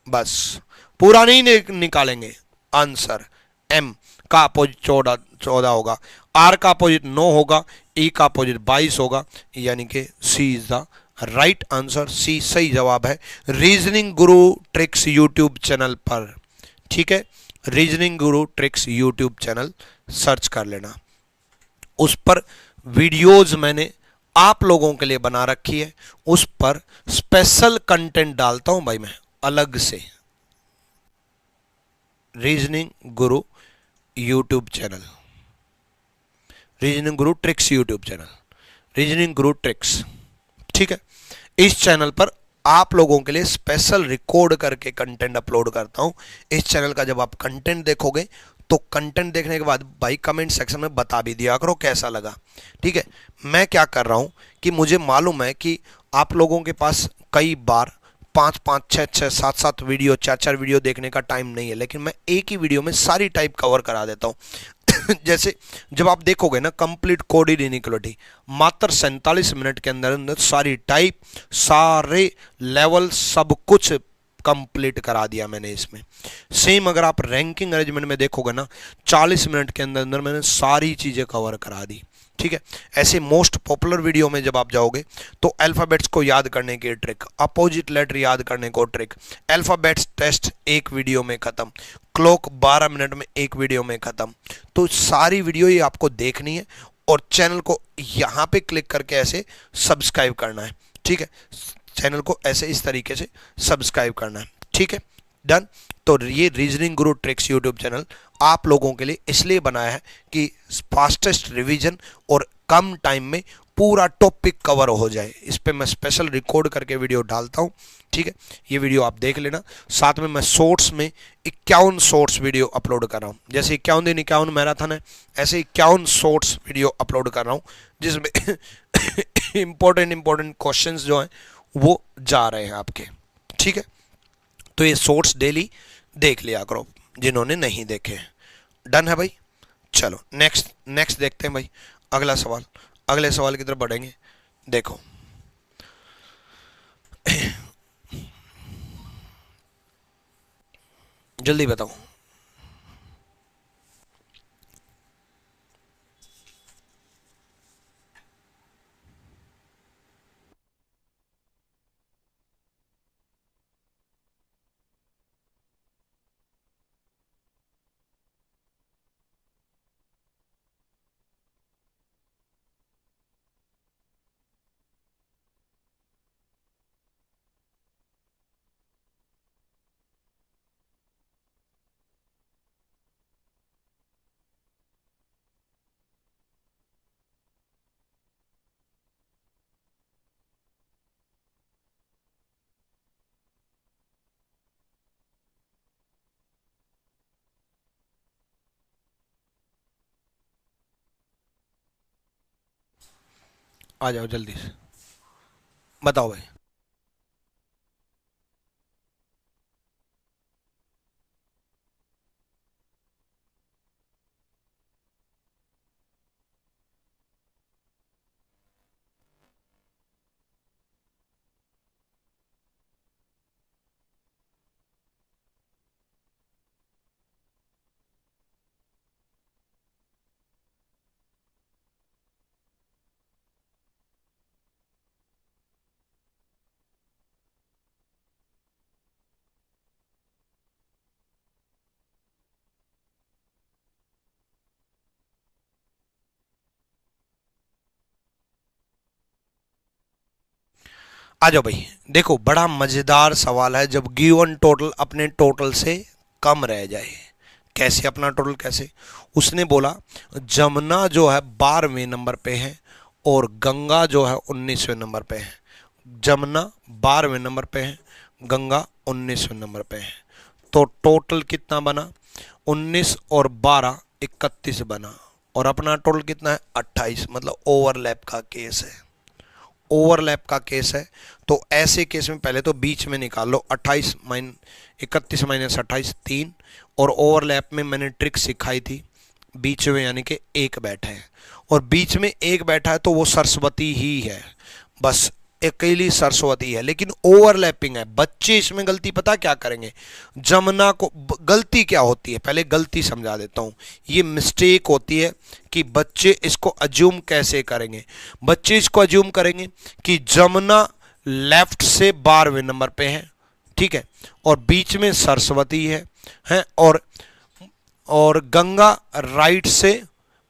S1: बस पूरा नहीं निकालेंगे आंसर। एम का अपोजिट 14 होगा, आर का अपोजिट 9 होगा, ई का अपोजिट 22 होगा, यानी कि सी इज द राइट आंसर। सी सही जवाब है रीजनिंग गुरु ट्रिक्स यूट्यूब चैनल पर। ठीक है, रीजनिंग गुरु ट्रिक्स यूट्यूब चैनल सर्च कर लेना, उस पर वीडियोज मैंने आप लोगों के लिए बना रखी है, उस पर स्पेशल कंटेंट डालता हूं भाई मैं अलग से। रीजनिंग गुरु यूट्यूब चैनल, रीजनिंग गुरु ट्रिक्स यूट्यूब चैनल, रीजनिंग गुरु ट्रिक्स। ठीक है, इस चैनल पर आप लोगों के लिए स्पेशल रिकॉर्ड करके कंटेंट अपलोड करता हूं। इस चैनल का जब आप कंटेंट देखोगे तो कंटेंट देखने के बाद भाई कमेंट सेक्शन में बता भी दिया करो कैसा लगा। ठीक है, मैं क्या कर रहा हूं कि मुझे मालूम है कि आप लोगों के पास कई बार 5-5, 6-6, 7-7 वीडियो, 4-4 वीडियो देखने का टाइम नहीं है, लेकिन मैं एक ही वीडियो में सारी टाइप कवर करा देता हूं। जैसे जब आप देखोगे ना कंप्लीट कोडिड इनइक्वालिटी, मात्र 47 मिनट के अंदर अंदर सारी टाइप, सारे लेवल, सब कुछ कंप्लीट करा दिया मैंने इसमें। सेम अगर आप रैंकिंग अरेंजमेंट में देखोगे ना 40 मिनट के अंदर अंदर मैंने सारी चीजें कवर करा दी। ठीक है, ऐसे मोस्ट पॉपुलर वीडियो में जब आप जाओगे तो अल्फाबेट्स को याद करने की ट्रिक, अपोजिट लेटर याद करने को ट्रिक, अल्फाबेट्स टेस्ट एक वीडियो में खत्म, क्लॉक 12 मिनट में एक वीडियो में खत्म। तो सारी वीडियो ये आपको देखनी है और चैनल को यहाँ पे क्लिक करके ऐसे सब्सक्राइब करना है। ठीक है, चैनल को ऐसे इस तरीके से सब्सक्राइब करना है। ठीक है, डन। तो ये रीजनिंग गुरु ट्रिक्स यूट्यूब चैनल आप लोगों के लिए इसलिए बनाया है कि फास्टेस्ट रिवीजन और कम टाइम में पूरा टॉपिक कवर हो जाए। इस पे मैं स्पेशल रिकॉर्ड करके वीडियो डालता हूँ। ठीक है, ये वीडियो आप देख लेना। साथ में मैं शॉर्ट्स में 51 शॉर्ट्स वीडियो अपलोड कर रहा हूँ। जैसे 51 दिन 51 मैराथन है, ऐसे 51 शॉर्ट्स वीडियो अपलोड कर रहा हूँ जिसमें इंपॉर्टेंट क्वेश्चंस जो हैं वो जा रहे हैं आपके। ठीक है, तो ये शॉर्ट्स डेली देख लिया करो जिन्होंने नहीं देखे हैं। डन है भाई, चलो नेक्स्ट देखते हैं भाई। अगला सवाल, अगले सवाल की तरफ बढ़ेंगे। देखो जल्दी बताओ। आ जाओ जल्दी से, बताओ भाई। आ जाओ भाई। देखो बड़ा मजेदार सवाल है, जब गिवन टोटल अपने टोटल से कम रह जाए। कैसे अपना टोटल कैसे? उसने बोला जमुना जो है 12वें नंबर पे है और गंगा जो है 19वें नंबर पे है। जमुना 12वें नंबर पे है, गंगा 19वें नंबर पे है। तो टोटल कितना बना? 19 और 12 31 बना। और अपना टोटल कितना है? 28। मतलब ओवरलैप का केस है, ओवरलैप का केस है। तो ऐसे केस में पहले तो बीच में निकाल लो, 31 माइनस 28 3। और ओवरलैप में मैंने ट्रिक सिखाई थी, बीच में यानी कि एक बैठा है, और बीच में एक बैठा है तो वो सरस्वती ही है, बस अकेली सरस्वती है। लेकिन ओवरलैपिंग है। बच्चे इसमें गलती पता क्या करेंगे? जमुना को गलती क्या होती है, पहले गलती समझा देता हूं। ये मिस्टेक होती है कि बच्चे इसको अज्यूम कैसे करेंगे। बच्चे इसको अज्यूम करेंगे कि जमुना लेफ्ट से 12वें नंबर पे है, ठीक है, और बीच में सरस्वती है और गंगा राइट से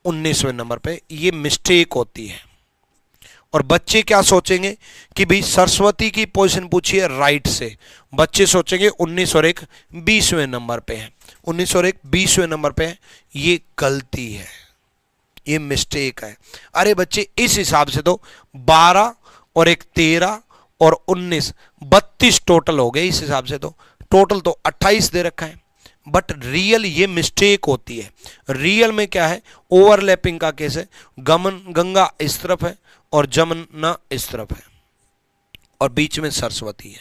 S1: 19वें नंबर पे। ये मिस्टेक होती है। और बच्चे क्या सोचेंगे कि भाई सरस्वती की पोजीशन पूछी है राइट से, बच्चे सोचेंगे 19 और 1 20वें नंबर पे है, 19 और 1 20वें नंबर पे है। ये गलती है, ये मिस्टेक है। अरे बच्चे इस हिसाब से तो 12 और 1 13 और 19 32 टोटल हो गए। इस हिसाब से तो टोटल तो 28 दे रखा है। बट रियल ये मिस्टेक होती है। रियल में क्या है? ओवरलैपिंग का केस है। गंगा इस तरफ है और जमुना इस तरफ है और बीच में सरस्वती है।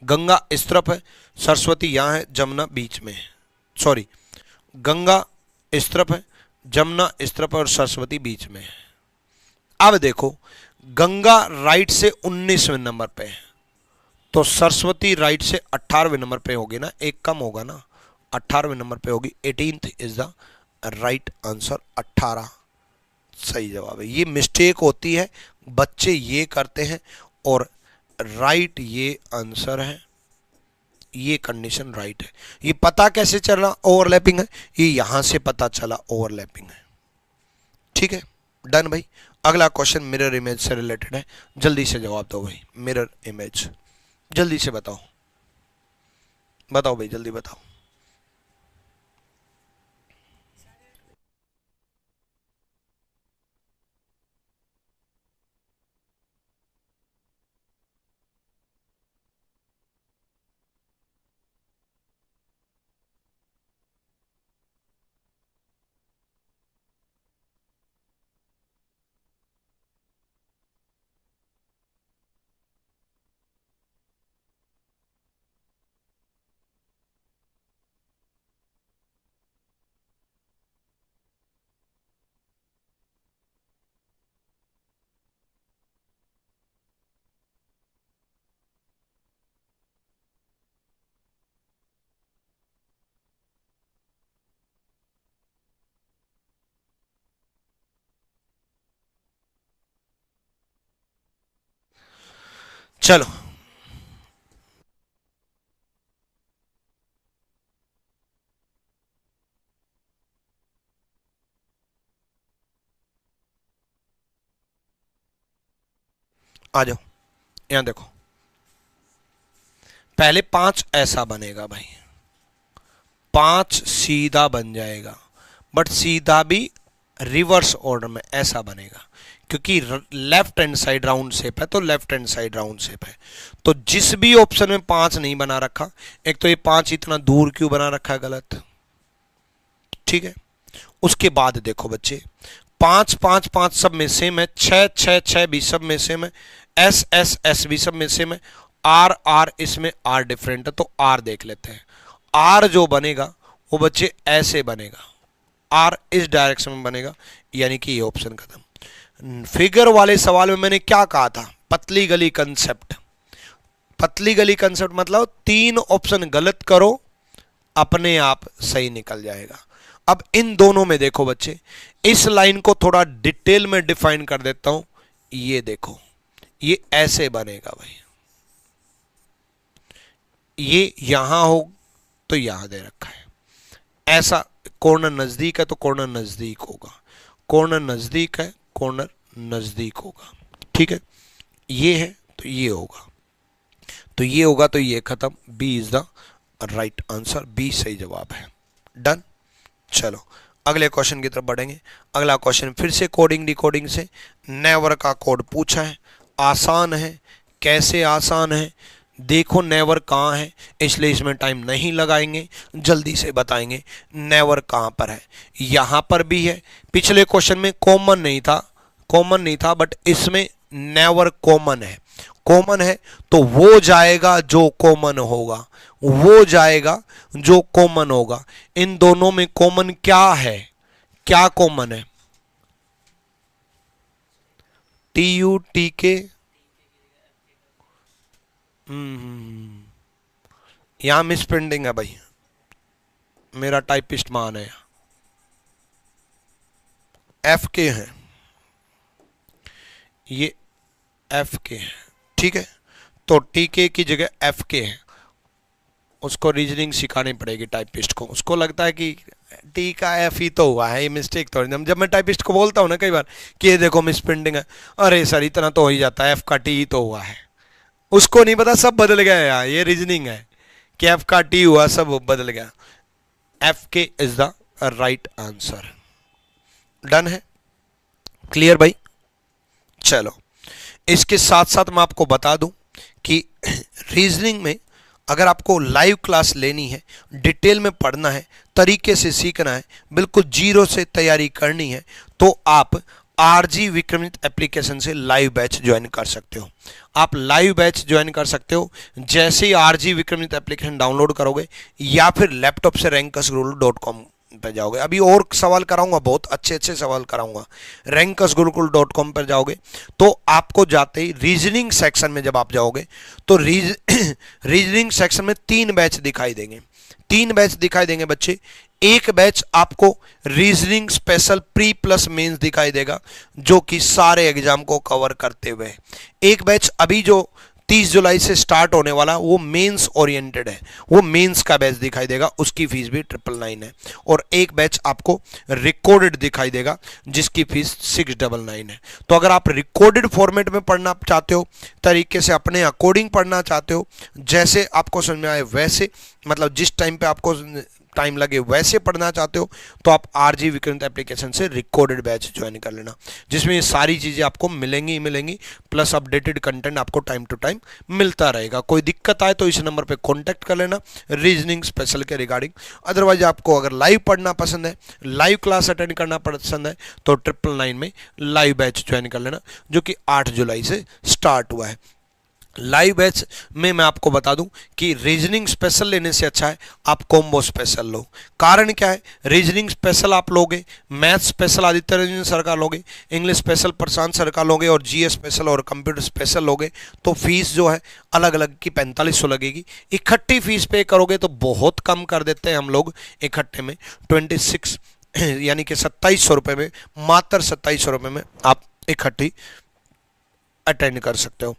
S1: गंगा इस तरफ है, सरस्वती यहां है, जमुना बीच में है। सॉरी, गंगा इस तरफ है, जमुना इस तरफ है और सरस्वती बीच में है। अब देखो गंगा राइट से 19वें नंबर पे है तो सरस्वती राइट से 18वें नंबर पे होगी ना, एक कम होगा ना, 18वें नंबर पे होगी। 18th is the right answer, 18 सही जवाब है। ये मिस्टेक होती है, बच्चे ये करते हैं और राइट ये आंसर है, ये कंडीशन राइट है। ये पता कैसे चला ओवरलैपिंग है? ये यहां से पता चला ओवरलैपिंग है। ठीक है, डन भाई। अगला क्वेश्चन मिरर इमेज से रिलेटेड है, जल्दी से जवाब दो भाई। मिरर इमेज जल्दी से बताओ, बताओ भाई जल्दी बताओ। चलो आ जाओ, यहां देखो। पहले 5 ऐसा बनेगा भाई, 5 सीधा बन जाएगा, बट सीधा भी रिवर्स ऑर्डर में ऐसा बनेगा, क्योंकि left hand side round shape है तो left hand side round shape है। तो जिस भी ऑप्शन में 5 नहीं बना रखा, एक तो ये 5 इतना दूर क्यों बना रखा है, गलत। ठीक है, उसके बाद देखो बच्चे, 5 5 5 सब में सेम है, 6 6 6 भी सब में सेम है, S S S भी सब में सेम है, R R इसमें R डिफरेंट है, तो R देख लेते हैं। R जो बनेगा वो बच्चे ऐसे बनेगा, R इस डायरेक्शन में बनेगा, यानी कि ये ऑप्शन खत्म। फिगर वाले सवाल में मैंने क्या कहा था, पतली गली कंसेप्ट। पतली गली कंसेप्ट मतलब 3 ऑप्शन गलत करो, अपने आप सही निकल जाएगा। अब इन दोनों में देखो बच्चे, इस लाइन को थोड़ा डिटेल में डिफाइन कर देता हूं। ये देखो, ये ऐसे बनेगा भाई, ये यहां हो तो यहां दे रखा है, ऐसा कॉर्नर नजदीक है तो कॉर्नर नजदीक होगा, कॉर्नर नजदीक है कॉर्नर नजदीक होगा, ठीक है। ये है तो ये होगा, तो ये होगा तो ये खत्म। B is the right answer, B सही जवाब है। डन। चलो अगले क्वेश्चन की तरफ बढ़ेंगे। अगला क्वेश्चन फिर से कोडिंग डिकोडिंग से नेवर का कोड पूछा है, आसान है। कैसे आसान है देखो, नेवर कहाँ है, इसलिए इसमें टाइम नहीं लगाएंगे, जल्दी से बताएंगे नेवर कहाँ पर है। यहाँ पर भी है, पिछले क्वेश्चन में कॉमन नहीं था, बट इसमें नेवर कॉमन है। कॉमन है तो वो जाएगा जो कॉमन होगा, वो जाएगा जो कॉमन होगा। इन दोनों में कॉमन क्या है, क्या कॉमन है? TU TK, यहां मिस प्रिंटिंग है भाई, मेरा टाइपिस्ट मान है। FK है, ये FK है, ठीक है। तो TK की जगह FK है, उसको रीजनिंग सिखानी पड़ेगी टाइपिस्ट को। उसको लगता है कि T का F ही तो हुआ है, ये मिस्टेक तो नहीं। जब मैं टाइपिस्ट को बोलता हूँ ना कई बार कि ये देखो मिस प्रिंटिंग है, अरे सर इतना तो हो ही जाता है, F का T ही तो हुआ है। उसको नहीं पता सब बदल गया है यार, ये रीजनिंग है कि F का T हुआ, सब बदल गया। FK is the right answer. Done है, क्लियर भाई। चलो इसके साथ साथ मैं आपको बता दूं कि रीजनिंग में अगर आपको लाइव क्लास लेनी है, डिटेल में पढ़ना है, तरीके से सीखना है, बिल्कुल जीरो से तैयारी करनी है, तो आप RG विक्रमित एप्लीकेशन से लाइव बैच ज्वाइन कर सकते हो। आप लाइव बैच ज्वाइन कर सकते हो जैसे ही RG विक्रमित एप्लीकेशन डाउनलोड करोगे, या फिर लैपटॉप से rankasgurukul.com पे जाओगे। अभी और सवाल कराऊंगा, बहुत अच्छे अच्छे सवाल कराऊंगा। rankasgurukul.com पर जाओगे तो आपको जाते ही रीजनिंग सेक्शन में जब आप जाओगे तो रीजनिंग सेक्शन में 3 बैच दिखाई देंगे। 3 बैच दिखाई देंगे बच्चे। एक बैच आपको reasoning special pre plus mains दिखाई देगा, जो कि सारे एग्जाम को कवर करते हुए। एक बैच अभी जो 30 जुलाई से स्टार्ट होने वाला, वो मेंस ओरिएंटेड है, वो मेंस का बैच दिखाई देगा, उसकी फीस भी 999 है। और एक बैच आपको रिकॉर्डेड दिखाई देगा जिसकी फीस 699 है। तो अगर आप रिकॉर्डेड फॉर्मेट में पढ़ना चाहते हो, तरीके से अपने अकॉर्डिंग पढ़ना चाहते हो, जैसे आपको समझ में आए वैसे, मतलब जिस टाइम पे आपको टाइम लगे वैसे पढ़ना चाहते हो, तो आप RG विक्रमित एप्लीकेशन से रिकॉर्डेड बैच ज्वाइन कर लेना, जिसमें ये सारी चीज़ें आपको मिलेंगी ही मिलेंगी, प्लस अपडेटेड कंटेंट आपको टाइम टू टाइम मिलता रहेगा। कोई दिक्कत आए तो इस नंबर पे कांटेक्ट कर लेना रीजनिंग स्पेशल के रिगार्डिंग। अदरवाइज आपको अगर लाइव पढ़ना पसंद है, लाइव क्लास अटेंड करना पसंद है, तो 999 में लाइव बैच ज्वाइन कर लेना, जो कि 8 जुलाई से स्टार्ट हुआ है। लाइव बैच में मैं आपको बता दूं कि रीजनिंग स्पेशल लेने से अच्छा है आप कॉम्बो स्पेशल लो। कारण क्या है, रीजनिंग स्पेशल आप लोगे, math special Aditya Ranjan sir का लोगे, इंग्लिश स्पेशल प्रशांत सर का लोगे, और GS स्पेशल और कंप्यूटर स्पेशल लोगे, तो फीस जो है अलग अलग की 4500 लगेगी। इकट्ठी फीस पे करोगे तो बहुत कम कर देते हैं हम लोग, इकट्ठे में 26 यानी कि 2700 रुपये में, मात्र 2700 रुपये में आप इकट्ठी अटेंड कर सकते हो।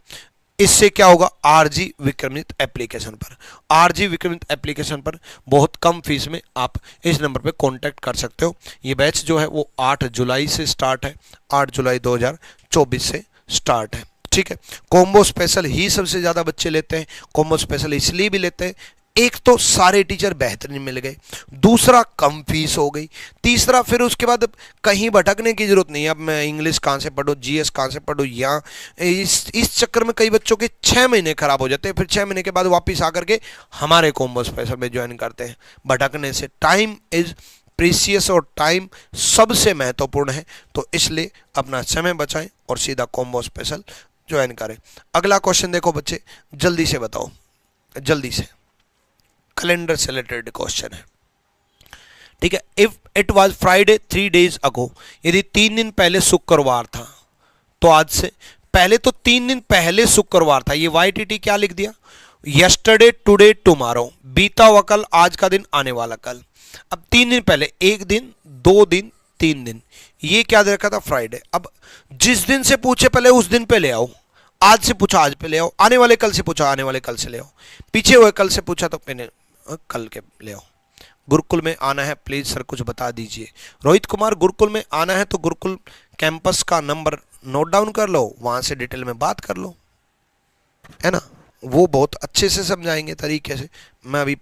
S1: इससे क्या होगा, RG विक्रमित एप्लीकेशन पर, RG विक्रमित एप्लीकेशन पर बहुत कम फीस में आप इस नंबर पे कांटेक्ट कर सकते हो। ये बैच जो है वो 8 जुलाई से स्टार्ट है, 8 जुलाई 2024 से स्टार्ट है, ठीक है। कॉम्बो स्पेशल ही सबसे ज़्यादा बच्चे लेते हैं। कॉम्बो स्पेशल इसलिए भी लेते हैं, एक तो सारे टीचर बेहतरीन मिल गए, दूसरा कम फीस हो गई, तीसरा फिर उसके बाद कहीं भटकने की जरूरत नहीं है। अब मैं इंग्लिश कहाँ से पढ़ूँ, GS कहाँ से पढ़ूँ, यहाँ इस चक्कर में कई बच्चों के 6 महीने खराब हो जाते हैं। फिर 6 महीने के बाद वापस आकर के हमारे कॉम्बो स्पेशल में ज्वाइन करते हैं। भटकने से टाइम इज प्रीसियस और टाइम सबसे महत्वपूर्ण है, तो इसलिए अपना समय बचाएं और सीधा कॉम्बो स्पेशल ज्वाइन करें। अगला क्वेश्चन देखो बच्चे, जल्दी से बताओ, जल्दी से, कैलेंडर से रिलेटेड क्वेश्चन है, ठीक है। If it was Friday 3 days अगो, यदि 3 दिन पहले शुक्रवार था, तो आज से पहले तो 3 दिन पहले शुक्रवार था, ये YTT क्या लिख दिया, यस्टरडे, टुडे, टुमारो, बीता हुआ कल, आज का दिन, आने वाला कल। अब 3 दिन पहले, 1 दिन, 2 दिन, 3 दिन, ये क्या दे रखा था, फ्राइडे। अब जिस दिन से पूछे पहले उस दिन पे ले आओ, आज से पूछा आज पे ले आओ, आने वाले कल से पूछा आने वाले कल से ले आओ, पीछे हुए कल से पूछा तो पहले कल के ले आओ। गुरुकुल में आना है प्लीज सर कुछ बता दीजिए। रोहित कुमार, गुरुकुल में आना है तो गुरुकुल कैंपस का नंबर नोट डाउन कर लो, वहां से डिटेल में बात कर लो, है ना, वो बहुत अच्छे से समझाएंगे तरीके से। मैं अभी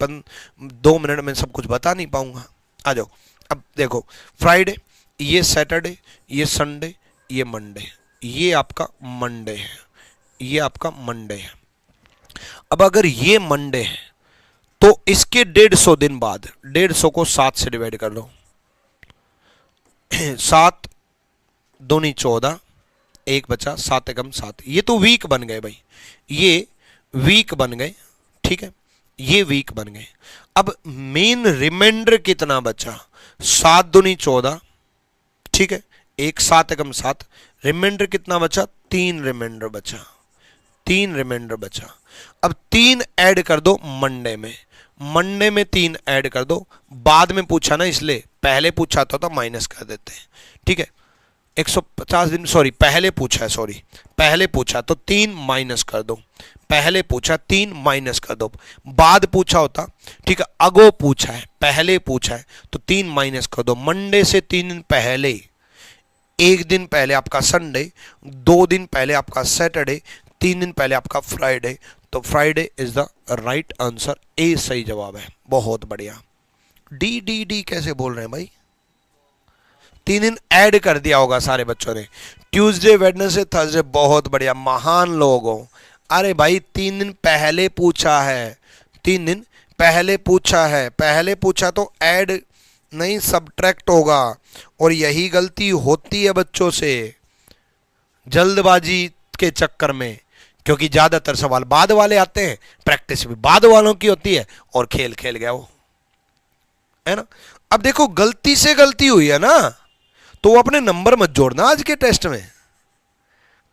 S1: 2 मिनट में सब कुछ बता नहीं पाऊंगा। आ जाओ। अब देखो, फ्राइडे, ये सैटरडे, ये संडे, ये मंडे, ये आपका मंडे है, ये आपका मंडे है। अब अगर ये मंडे है तो इसके 150 दिन बाद 150 को 7 से डिवाइड कर लो, 7 दूनी 14, 1 बचा, 7 एकम 7, ये तो वीक बन गए भाई, ये वीक बन गए, ठीक है, ये वीक बन गए। अब मेन रिमाइंडर कितना बचा, 7 दूनी 14, ठीक है, 1 7 एकम 7, रिमाइंडर कितना बचा, 3 रिमाइंडर बचा, 3 रिमाइंडर बचा। अब 3 ऐड कर दो मंडे में, मंडे में 3 ऐड कर दो, बाद में पूछा ना इसलिए, पहले पूछा तो माइनस कर देते हैं, ठीक है। 150 दिन, सॉरी पहले पूछा है, सॉरी पहले पूछा तो 3 माइनस कर दो, पहले पूछा 3 माइनस कर दो, बाद पूछा होता, ठीक है, अगो पूछा है, पहले पूछा है तो 3 माइनस कर दो। मंडे से 3 दिन पहले, 1 दिन पहले आपका संडे, 2 दिन पहले आपका सैटरडे, 3 दिन पहले आपका फ्राइडे, तो Friday is the right answer, A सही जवाब है। बहुत बढ़िया। डी डी डी कैसे बोल रहे हैं भाई, 3 दिन ऐड कर दिया होगा सारे बच्चों ने, ट्यूसडे, वेडनेसडे, थर्सडे, बहुत बढ़िया, महान लोग हो। अरे भाई 3 दिन पहले पूछा है, 3 दिन पहले पूछा है, पहले पूछा तो ऐड नहीं सबट्रैक्ट होगा, और यही गलती होती है बच्चों से जल्दबाजी के चक्कर में, क्योंकि ज्यादातर सवाल बाद वाले आते हैं, प्रैक्टिस भी बाद वालों की होती है, और खेल खेल गया वो, है ना। अब देखो गलती से गलती हुई है ना, तो वो अपने नंबर मत जोड़ना आज के टेस्ट में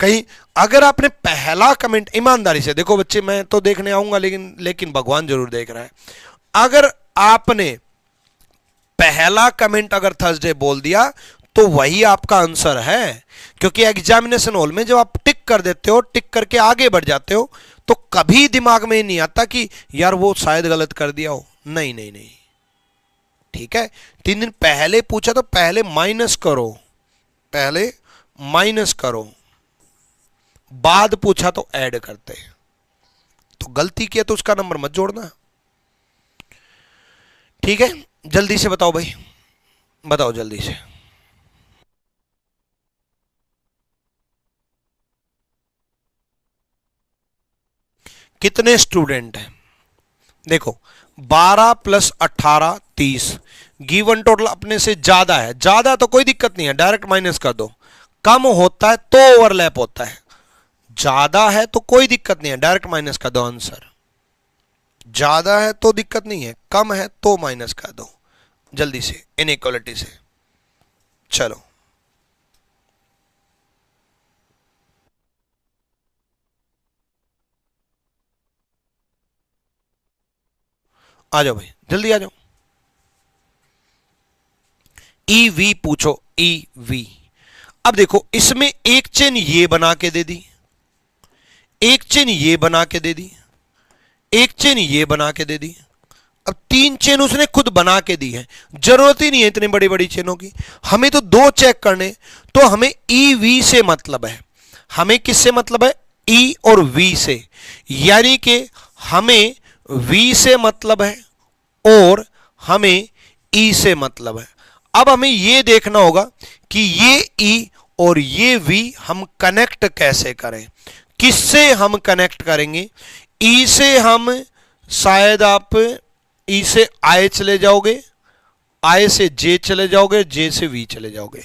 S1: कहीं। अगर आपने पहला कमेंट, ईमानदारी से देखो बच्चे, मैं तो देखने आऊंगा लेकिन भगवान जरूर देख रहा है, अगर आपने पहला कमेंट अगर थर्सडे बोल दिया तो वही आपका आंसर है, क्योंकि एग्जामिनेशन हॉल में जब आप टिक कर देते हो, टिक करके आगे बढ़ जाते हो, तो कभी दिमाग में नहीं आता कि यार वो शायद गलत कर दिया हो, नहीं नहीं नहीं, ठीक है। 3 दिन पहले पूछा तो पहले माइनस करो, पहले माइनस करो, बाद पूछा तो ऐड करते, तो गलती किया तो उसका नंबर मत जोड़ना, ठीक है। जल्दी से बताओ भाई, बताओ जल्दी से। कितने स्टूडेंट हैं, देखो 12 + 18 30, गिवन टोटल अपने से ज्यादा है, ज्यादा तो कोई दिक्कत नहीं है, डायरेक्ट माइनस कर दो, कम होता है तो ओवरलैप होता है, ज्यादा है तो कोई दिक्कत नहीं है, डायरेक्ट माइनस कर दो आंसर, ज्यादा है तो दिक्कत नहीं है, कम है तो माइनस कर दो जल्दी से, इनइक्वालिटी से। चलो आ जाओ भाई, जल्दी आ जाओ। ईवी पूछो, ईवी। अब देखो इसमें एक चेन ये बना के दे दी, एक चेन ये बना के दे दी, एक चेन ये बना के दे दी, अब 3 चेन उसने खुद बना के दी है, जरूरत ही नहीं है इतनी बड़ी बड़ी चेनों की, हमें तो 2 चेक करने, तो हमें ईवी से मतलब है, हमें किससे मतलब है, ई और वी से, यानी कि हमें वी से मतलब है और हमें ई से मतलब है। अब हमें यह देखना होगा कि ये ई और ये वी हम कनेक्ट कैसे करें, किससे हम कनेक्ट करेंगे। ई से हम शायद आप ई से आए चले जाओगे आई से जे चले जाओगे, जे से वी चले जाओगे।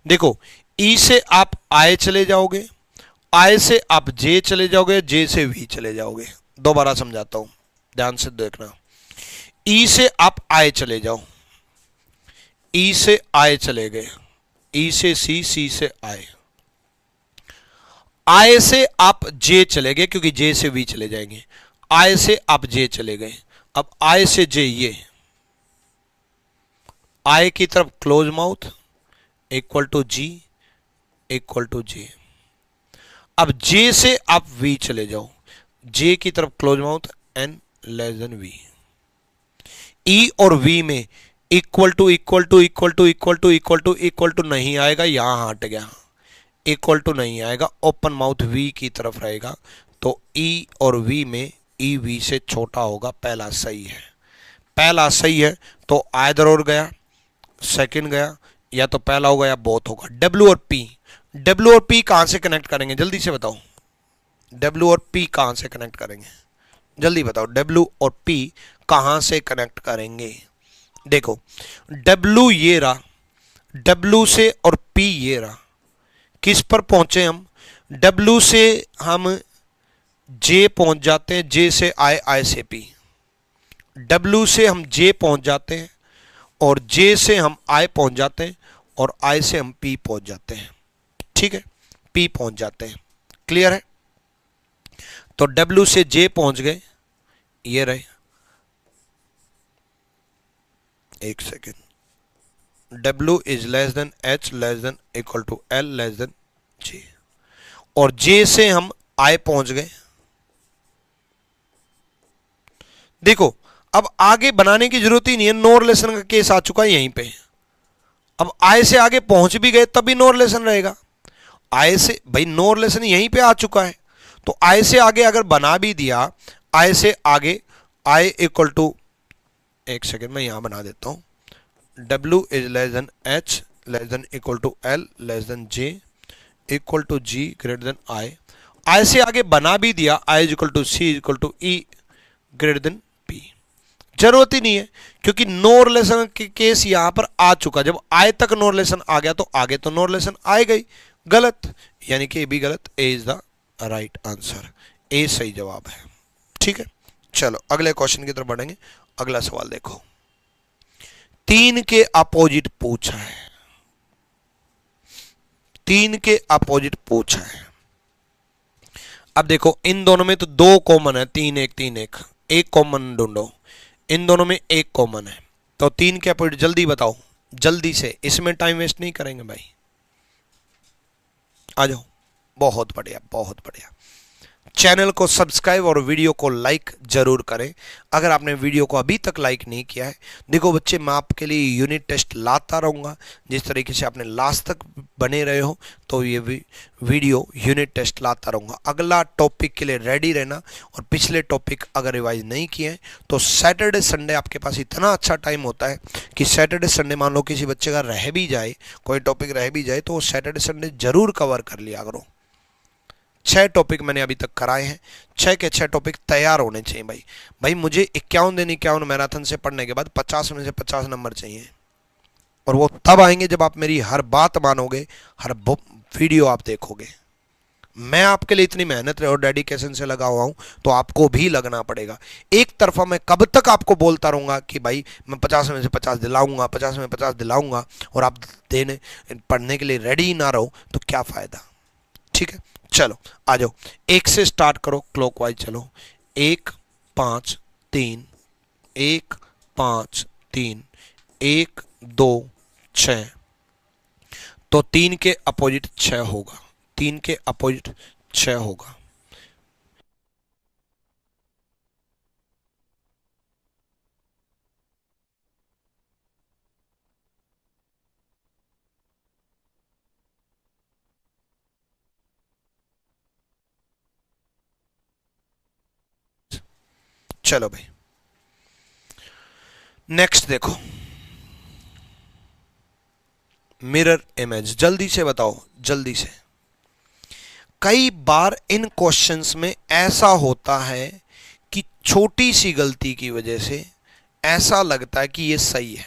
S1: देखो ई से आप आई चले जाओगे, आई से आप जे चले जाओगे, जे से वी चले जाओगे। दोबारा समझाता हूं, ध्यान से देखना। ई से आप आई चले जाओ, ई से आई चले गए, ई से सी, सी से आई। आई से आप जे चले गए क्योंकि जे से वी चले जाएंगे, आई से आप जे चले गए। अब आई से जे, ये आई की तरफ close mouth equal to G equal to J. अब जे से आप वी चले जाओ, जे की तरफ close mouth N less than V. E और वी में equal to equal to equal to equal to equal to equal to नहीं आएगा, यहां हट गया, इक्वल टू नहीं आएगा, ओपन माउथ वी की तरफ रहेगा। तो ई और वी में ई वी से छोटा होगा, पहला सही है। पहला सही है तो आइदर और गया, सेकंड गया, या तो पहला होगा या बोथ होगा। डब्ल्यू और पी, डब्ल्यू और पी कहां से कनेक्ट करेंगे जल्दी से बताओ। डब्ल्यू और पी कहां से कनेक्ट करेंगे जल्दी बताओ। डब्ल्यू और पी कहां से कनेक्ट करेंगे? देखो डब्ल्यू ये रहा, डब्ल्यू से और पी ये रहा। किस पर पहुंचे हम? डब्ल्यू से हम जे पहुंच जाते हैं, जे से आई, आई से पी। डब्ल्यू से हम जे पहुंच जाते हैं और जे से हम आई पहुंच जाते हैं और आई से हम पी पहुंच जाते हैं। ठीक है, पी पहुंच जाते हैं। क्लियर है? तो डब्ल्यू से जे पहुंच गए, ये रहे, एक second. W is less than H less than equal to L less than J, और जे से हम आई पहुंच गए। देखो अब आगे बनाने की जरूरत ही नहीं है, नो रिलेशन का केस आ चुका है यहीं पे। अब आई से आगे पहुंच भी गए तब भी नो रिलेशन रहेगा। आई से भाई नो रिलेशन यहीं पे आ चुका है, तो आई से आगे अगर बना भी दिया, आई से आगे आई इक्वल टू, एक सेकेंड मैं यहां बना देता हूं। W is less than H less than equal to L less than J equal to G greater than I. I से आगे बना भी दिया, I is equal to C equal to E greater than P. जरूरत ही नहीं है क्योंकि नो रिलेशन के केस यहां पर आ चुका। जब आई तक नो रिलेशन आ गया तो आगे तो नो रिलेशन आएगा ही। गलत, यानी कि ए भी गलत, ए is the right answer, A सही जवाब है। ठीक है, चलो अगले क्वेश्चन की तरफ बढ़ेंगे। अगला सवाल देखो, 3 के अपोजिट पूछा है, 3 के अपोजिट पूछा है। अब देखो इन दोनों में तो 2 कॉमन है, 3 1 3 1, एक कॉमन ढूंढो। इन दोनों में एक कॉमन है, तो 3 के अपोजिट जल्दी बताओ, जल्दी से, इसमें टाइम वेस्ट नहीं करेंगे भाई। आ जाओ, बहुत बढ़िया बहुत बढ़िया। चैनल को सब्सक्राइब और वीडियो को लाइक जरूर करें अगर आपने वीडियो को अभी तक लाइक नहीं किया है। देखो बच्चे, मैं आपके लिए यूनिट टेस्ट लाता रहूँगा, जिस तरीके से आपने लास्ट तक बने रहे हो तो ये भी वीडियो यूनिट टेस्ट लाता रहूँगा। अगला टॉपिक के लिए रेडी रहना, और पिछले टॉपिक अगर रिवाइज नहीं किए हैं तो सैटरडे संडे आपके पास इतना अच्छा टाइम होता है कि सैटरडे संडे मान लो किसी बच्चे का रह भी जाए, कोई टॉपिक रह भी जाए, तो वो सैटरडे संडे जरूर कवर कर लिया करो। 6 टॉपिक मैंने अभी तक कराए हैं, 6 के 6 टॉपिक तैयार होने चाहिए भाई। भाई मुझे 51 दिन 51 मैराथन से पढ़ने के बाद 50 में से 50 नंबर चाहिए, और वो तब आएंगे जब आप मेरी हर बात मानोगे, हर वीडियो आप देखोगे। मैं आपके लिए इतनी मेहनत और डेडिकेशन से लगा हुआ हूं, तो आपको भी लगना पड़ेगा। एक तरफा मैं कब तक आपको बोलता रहूंगा कि भाई मैं 50 में से 50 दिलाऊंगा, 50 में 50 दिलाऊंगा, और आप देने पढ़ने के लिए रेडी ही ना रहो तो क्या फायदा। ठीक है, चलो आ जाओ, 1 से स्टार्ट करो, क्लॉकवाइज चलो। 1 5 3 1 5 3 1 2 6, तो 3 के अपोजिट 6 होगा, 3 के अपोजिट 6 होगा। चलो भाई नेक्स्ट देखो, मिरर इमेज, जल्दी से बताओ जल्दी से। कई बार इन क्वेश्चंस में ऐसा होता है कि छोटी सी गलती की वजह से ऐसा लगता है कि ये सही है,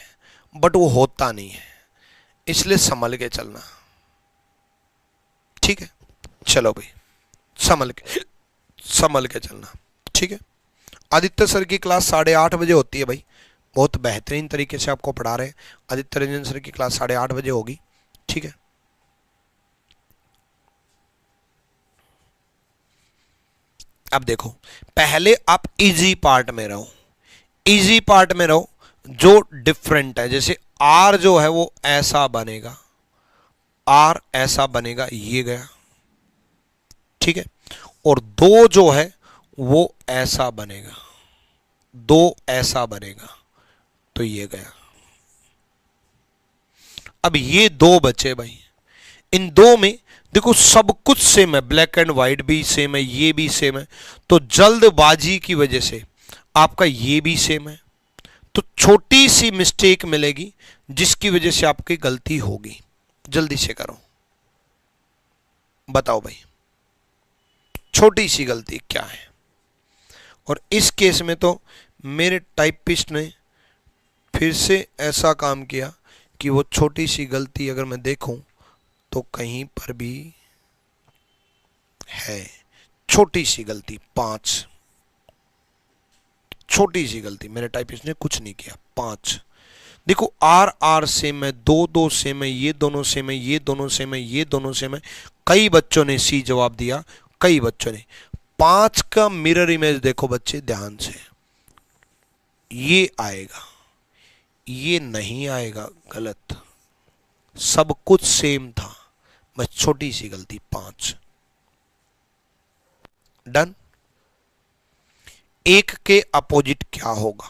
S1: बट वो होता नहीं है, इसलिए संभल के चलना। ठीक है, चलो भाई, संभल के चलना। ठीक है, आदित्य सर की क्लास 8:30 बजे होती है भाई, बहुत बेहतरीन तरीके से आपको पढ़ा रहे हैं। आदित्य रंजन सर की क्लास 8:30 बजे होगी। ठीक है, अब देखो, पहले आप इजी पार्ट में रहो, इजी पार्ट में रहो जो डिफरेंट है। जैसे आर जो है वो ऐसा बनेगा, आर ऐसा बनेगा, ये गया। ठीक है, और दो जो है वो ऐसा बनेगा, दो ऐसा बनेगा, तो ये गया। अब ये दो बचे भाई, इन दो में देखो सब कुछ सेम है, ब्लैक एंड व्हाइट भी सेम है, ये भी सेम है, तो जल्दबाजी की वजह से आपका ये भी सेम है, तो छोटी सी मिस्टेक मिलेगी जिसकी वजह से आपकी गलती होगी। जल्दी से करो, बताओ भाई, छोटी सी गलती क्या है। और इस केस में तो मेरे टाइपिस्ट ने फिर से ऐसा काम किया कि वो छोटी सी गलती अगर मैं देखूं तो कहीं पर भी है। छोटी सी गलती 5, छोटी सी गलती, मेरे टाइपिस्ट ने कुछ नहीं किया, 5। देखो आर आर सेम है, दो दो सेम है, ये दोनों सेम है, ये दोनों सेम है, ये दोनों सेम है। कई बच्चों ने सी जवाब दिया, कई बच्चों ने। 5 का मिरर इमेज देखो बच्चे ध्यान से, ये आएगा, ये नहीं आएगा, गलत। सब कुछ सेम था, बस छोटी सी गलती 5। डन। एक के अपोजिट क्या होगा,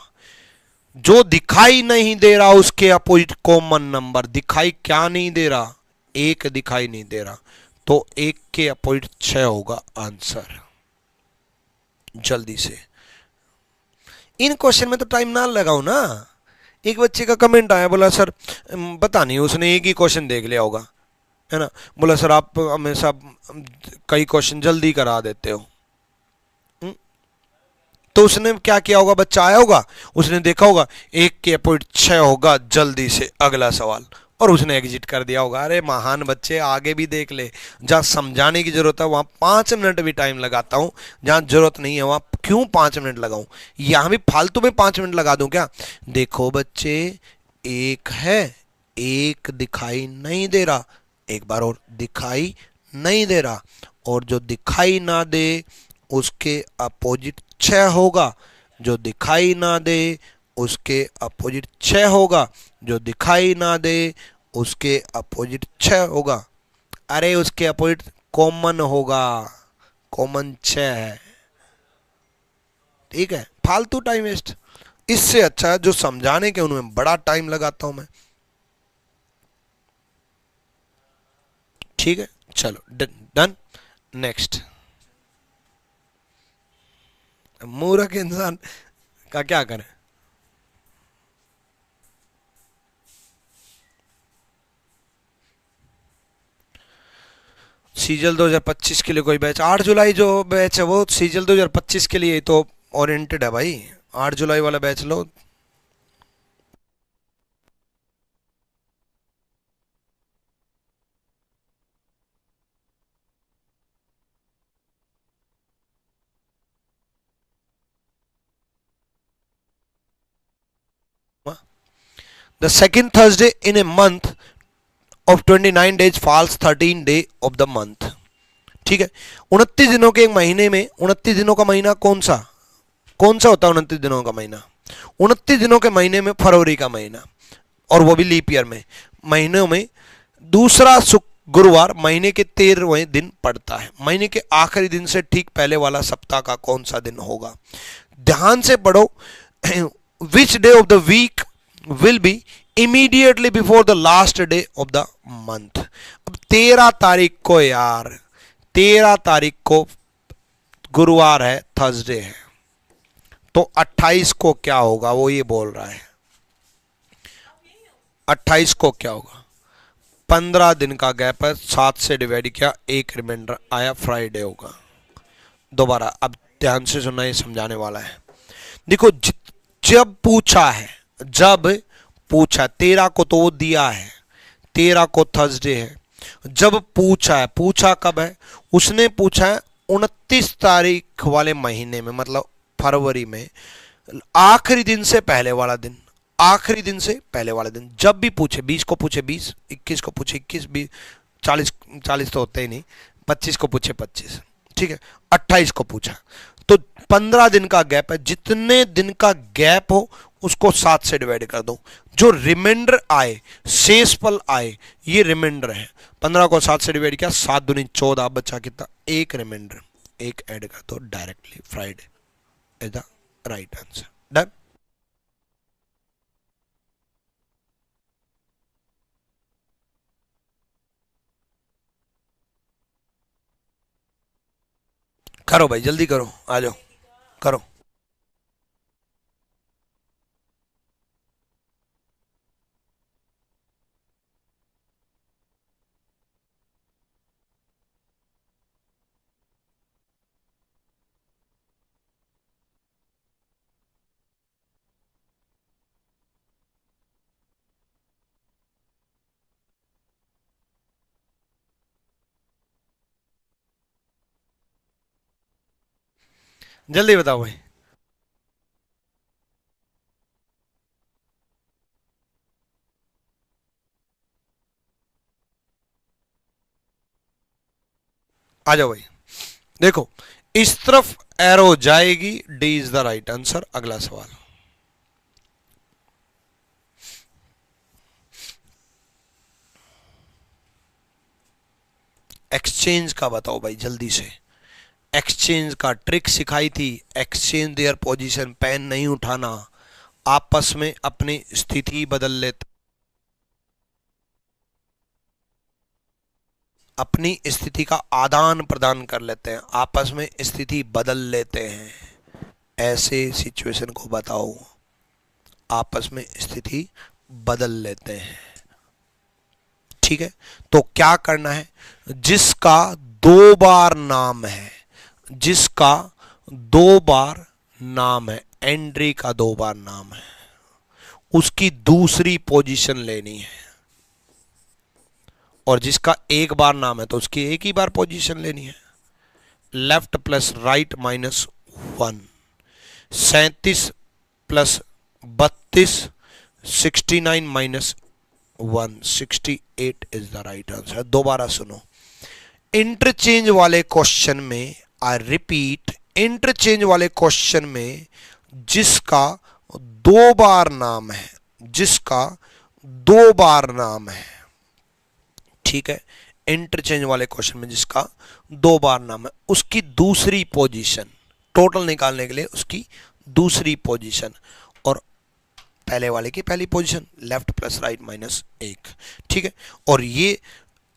S1: जो दिखाई नहीं दे रहा उसके अपोजिट कॉमन नंबर। दिखाई क्या नहीं दे रहा, एक दिखाई नहीं दे रहा, तो एक के अपोजिट 6 होगा आंसर। जल्दी से, इन क्वेश्चन में तो टाइम ना लगाओ ना। एक बच्चे का कमेंट आया, बोला सर पता नहीं उसने एक ही क्वेश्चन देख लिया होगा, है ना, बोला सर आप हमेशा कई क्वेश्चन जल्दी करा देते हो। तो उसने क्या किया होगा, बच्चा आया होगा, उसने देखा होगा 1 के अपोजिट 6 होगा, जल्दी से अगला सवाल, और उसने एग्जिट कर दिया होगा। अरे महान बच्चे, आगे भी देख ले, जहां समझाने की जरूरत है वहां 5 मिनट भी टाइम लगाता हूं, जहां जरूरत नहीं है वहां क्यों 5 मिनट लगाऊं, यहां भी फालतू में 5 मिनट लगा दूं क्या। देखो बच्चे, एक है, एक दिखाई नहीं दे रहा, एक बार और, दिखाई नहीं दे रहा, और जो दिखाई ना दे उसके अपोजिट 6 होगा, जो दिखाई ना दे उसके अपोजिट 6 होगा, जो दिखाई ना दे उसके अपोजिट 6 होगा। अरे उसके अपोजिट कॉमन होगा, कॉमन 6 है। ठीक है, फालतू टाइम वेस्ट, इससे अच्छा है जो समझाने के उनमें बड़ा टाइम लगाता हूं मैं। ठीक है, चलो डन। नेक्स्ट, मूर्ख इंसान का क्या करें। सीजल 2025 के लिए कोई बैच, 8 जुलाई जो बैच है वो सीजल 2025 के लिए तो ओरिएंटेड है भाई, 8 जुलाई वाला batch low. The second Thursday in a month of 29 days falls 13 day of the month। ठीक है, 29 दिनों के एक महीने में, 29 दिनों का महीना कौन सा होता है 29 दिनों का महीना, 29 दिनों के महीने में फरवरी का महीना, और वो भी लीप ईयर में, महीनों में दूसरा गुरुवार महीने के 13वें दिन पड़ता है। महीने के आखिरी दिन से ठीक पहले वाला सप्ताह का कौन सा दिन होगा। ध्यान से पढ़ो, which day of the week will be immediately before the last day of the month. अब 13 तारीख को यार, 13 तारीख को गुरुवार है, थर्सडे है, तो 28 को क्या होगा, वो ये बोल रहा है 28 को क्या होगा। 15 दिन का गैप है, 7 से डिवाइड किया, एक रिमाइंडर आया, फ्राइडे होगा। दोबारा अब ध्यान से सुनना, ये समझाने वाला है। देखो जब पूछा, 13 को तो वो दिया है, 13 को थर्सडे है। जब पूछा है, पूछा कब है, उसने पूछा है 29 तारीख वाले महीने में, मतलब फरवरी में, आखिरी दिन से पहले वाला दिन, आखिरी दिन से पहले वाला दिन। जब भी पूछे, 20 को पूछे 20, 21 को पूछे 21, 20, 40 तो होते ही नहीं, 25 को पूछे 25, ठीक है, 28 को पूछा, तो 15 दिन का गैप है। जितने दिन का गैप हो उसको 7 से डिवाइड कर दो, जो रिमाइंडर आए, शेष पल आए, ये रिमाइंडर है। 15 को 7 से डिवाइड किया, 7 दूनी 14, बचा कितना, एक रिमाइंडर, एक ऐड कर दो directly, Friday is the right answer. Done. करो भाई, जल्दी करो, आ जाओ, करो। जल्दी बताओ भाई। आ जाओ भाई, देखो इस तरफ एरो जाएगी, D is the right answer. अगला सवाल, एक्सचेंज का बताओ भाई जल्दी से। एक्सचेंज का ट्रिक सिखाई थी, एक्सचेंज देयर पोजीशन, पेन नहीं उठाना, आपस में अपनी स्थिति बदल लेते, अपनी स्थिति का आदान प्रदान कर लेते हैं, आपस में स्थिति बदल लेते हैं। ऐसे सिचुएशन को बताओ, आपस में स्थिति बदल लेते हैं, ठीक है। तो क्या करना है, जिसका 2 बार नाम है, जिसका 2 बार नाम है, एंड्री का 2 बार नाम है, उसकी दूसरी पोजीशन लेनी है। और जिसका 1 बार नाम है तो उसकी एक ही बार पोजीशन लेनी है। Left plus right minus 1, 37 plus 32, 69 minus 1, 68 is the right answer. दोबारा सुनो, इंटरचेंज वाले क्वेश्चन में, आई रिपीट, इंटरचेंज वाले क्वेश्चन में जिसका 2 बार नाम है, जिसका 2 बार नाम है, ठीक है, इंटरचेंज वाले क्वेश्चन में जिसका 2 बार नाम है, उसकी दूसरी पोजीशन, टोटल निकालने के लिए उसकी दूसरी पोजीशन, और पहले वाले की पहली position, left plus right minus 1, ठीक है। और ये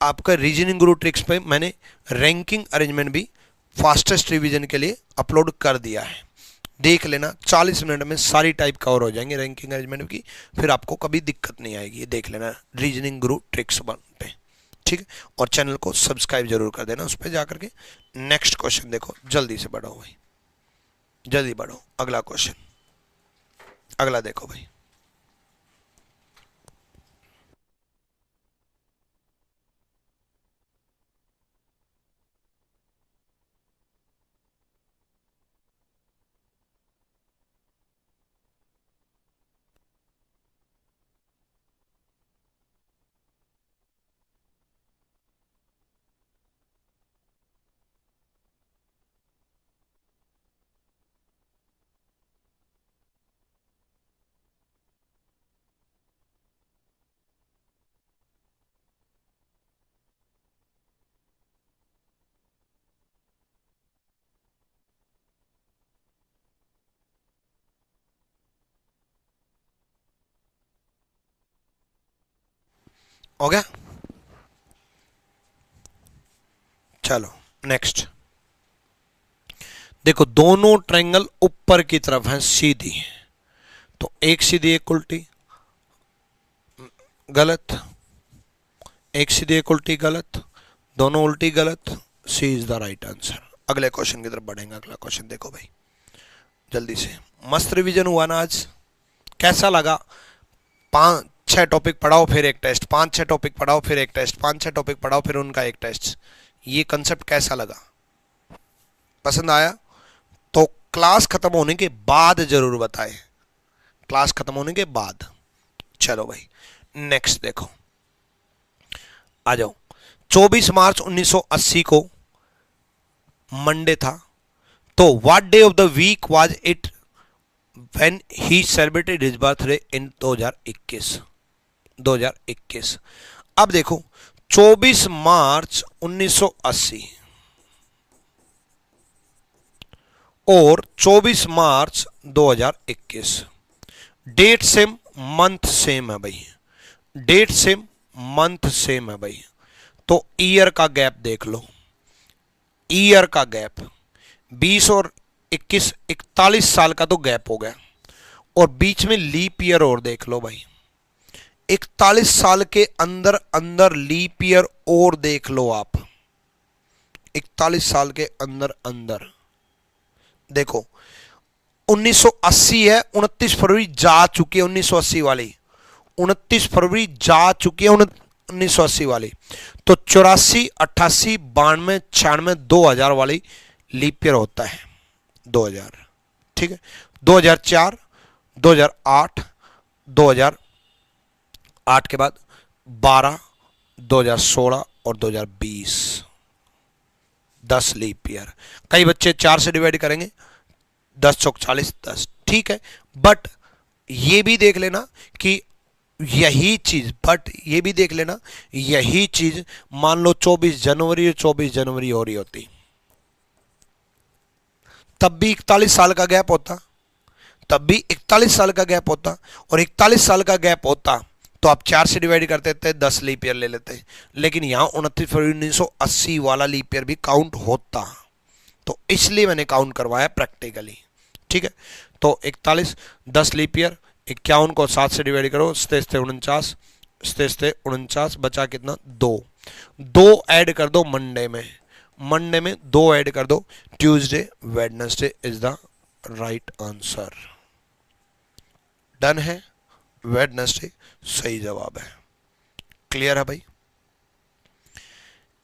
S1: आपका रीजनिंग गुरु ट्रिक्स पे मैंने रैंकिंग अरेंजमेंट भी फास्टेस्ट रिवीजन के लिए अपलोड कर दिया है, देख लेना। 40 मिनट में सारी टाइप कवर हो जाएंगे रैंकिंग अरेंजमेंट की, फिर आपको कभी दिक्कत नहीं आएगी। ये देख लेना रीजनिंग गुरु ट्रिक्स पे, ठीक है। और चैनल को सब्सक्राइब जरूर कर देना उस पर जाकर के। नेक्स्ट क्वेश्चन देखो, जल्दी से बढ़ो भाई, जल्दी बढ़ो। अगला क्वेश्चन, अगला देखो भाई। हो गया, चलो नेक्स्ट देखो। दोनों ट्रायंगल ऊपर की तरफ हैं सीधी, तो एक सीधी एक उल्टी, गलत, एक सीधी एक उल्टी, गलत, दोनों उल्टी गलत, सी इज द राइट आंसर। अगले क्वेश्चन की तरफ बढ़ेंगे। अगला क्वेश्चन देखो भाई जल्दी से। मस्त रिवीजन हुआ ना आज, कैसा लगा? 5-6 टॉपिक पढ़ाओ फिर एक टेस्ट, 5-6 टॉपिक पढ़ाओ फिर एक टेस्ट, 5-6 टॉपिक पढ़ाओ फिर उनका एक टेस्ट। ये कंसेप्ट कैसा लगा, पसंद आया? तो क्लास खत्म होने के बाद जरूर बताएं, क्लास खत्म होने के बाद। चलो भाई नेक्स्ट देखो, आ जाओ। 24 मार्च 1980 को मंडे था, तो what day of the week was it when he celebrated his birthday in 2021। अब देखो 24 मार्च 1980 और 24 March 2021, date same month same है भाई, डेट सेम मंथ सेम है भाई। तो ईयर का गैप देख लो, ईयर का गैप 20 और 21, 41 साल का तो गैप हो गया। और बीच में लीप ईयर और देख लो भाई, 41 साल के अंदर अंदर लीप ईयर और देख लो आप, 41 साल के अंदर अंदर देखो। 1980 है, 29 फरवरी जा चुकी है 1980 वाली, 29 फरवरी जा चुकी है 1980 वाली। तो 84, 88, 92, 96, 2000 वाली लीप ईयर होता है 2000, ठीक है। 2004, 2008, 2008 के बाद 12, 2016 और 2020, 10 लीप ईयर। कई बच्चे 4 से डिवाइड करेंगे, 10 चौक 40, 10, ठीक है। बट ये भी देख लेना कि यही चीज, बट ये भी देख लेना यही चीज मान लो 24 जनवरी और 24 जनवरी हो रही होती, तब भी 41 साल का गैप होता, तब भी 41 साल का गैप होता। और 41 साल का गैप होता तो आप 4 से डिवाइड करते थे, 10 लीप ईयर ले लेते। लेकिन यहां 29 फरवरी 1980 वाला लीप ईयर भी काउंट होता, तो इसलिए मैंने काउंट करवाया प्रैक्टिकली, ठीक है। तो 41, 10 लीप ईयर, 51 को 7 से डिवाइड करो, 49, 49, बचा कितना 2 ऐड कर दो मंडे में, मंडे में 2 ऐड कर दो, Tuesday Wednesday is the right answer. Done है, वेडनेसडे सही जवाब है। क्लियर है भाई?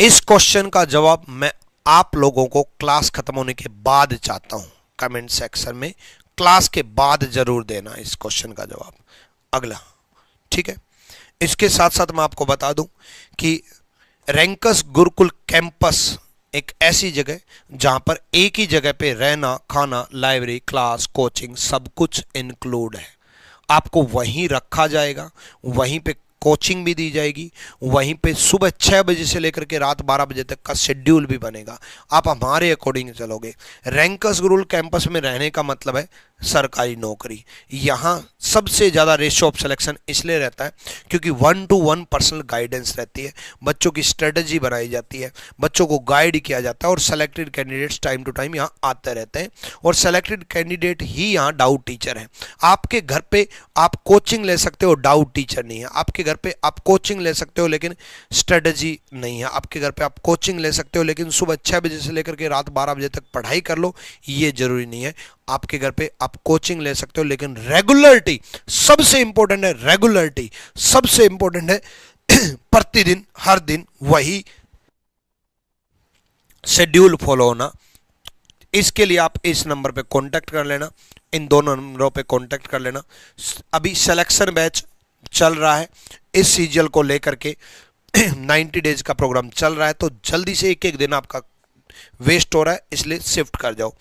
S1: इस क्वेश्चन का जवाब मैं आप लोगों को क्लास खत्म होने के बाद चाहता हूं, कमेंट सेक्शन में क्लास के बाद जरूर देना इस क्वेश्चन का जवाब। अगला, ठीक है। इसके साथ साथ मैं आपको बता दूं कि रैंकस गुरुकुल कैंपस एक ऐसी जगह जहां पर एक ही जगह पे रहना, खाना, लाइब्रेरी, क्लास, कोचिंग सब कुछ इंक्लूड है। आपको वहीं रखा जाएगा, वहीं पे कोचिंग भी दी जाएगी, वहीं पे सुबह 6 बजे से लेकर के रात 12 बजे तक का शेड्यूल भी बनेगा। आप हमारे अकॉर्डिंग चलोगे। रैंकस गुरुकुल कैंपस में रहने का मतलब है सरकारी नौकरी। यहाँ सबसे ज़्यादा रेशियो ऑफ सिलेक्शन इसलिए रहता है क्योंकि 1-to-1 पर्सनल गाइडेंस रहती है, बच्चों की स्ट्रेटजी बनाई जाती है, बच्चों को गाइड किया जाता है और selected candidates time to time यहाँ आते रहते हैं और सेलेक्टेड कैंडिडेट ही यहाँ डाउट टीचर हैं। आपके घर पे आप कोचिंग ले सकते हो, डाउट टीचर नहीं है। आपके घर पे आप कोचिंग ले सकते हो लेकिन स्ट्रेटजी नहीं है। आपके घर पे आप कोचिंग ले सकते हो लेकिन सुबह 6 बजे से लेकर के रात 12 बजे तक पढ़ाई कर लो, ये जरूरी नहीं है। आपके घर पे आप कोचिंग ले सकते हो लेकिन रेगुलरिटी सबसे इंपॉर्टेंट है, रेगुलरिटी सबसे इंपॉर्टेंट है। प्रतिदिन हर दिन वही शेड्यूल फॉलो होना। इसके लिए आप इस नंबर पे कांटेक्ट कर लेना, इन दोनों नंबरों पे कांटेक्ट कर लेना। अभी सिलेक्शन बैच चल रहा है, इस सीजीएल को लेकर के 90 डेज का प्रोग्राम चल रहा है, तो जल्दी से एक दिन आपका वेस्ट हो रहा है, इसलिए शिफ्ट कर जाओ।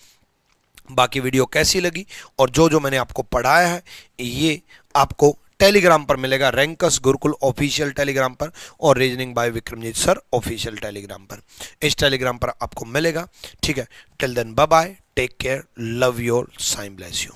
S1: बाकी वीडियो कैसी लगी और जो जो मैंने आपको पढ़ाया है ये आपको टेलीग्राम पर मिलेगा, रैंकस गुरुकुल ऑफिशियल टेलीग्राम पर और reasoning by Vikramjeet sir official Telegram पर। इस टेलीग्राम पर आपको मिलेगा, ठीक है। Till then bye bye, take care, love you all, साइम ब्लेस यू।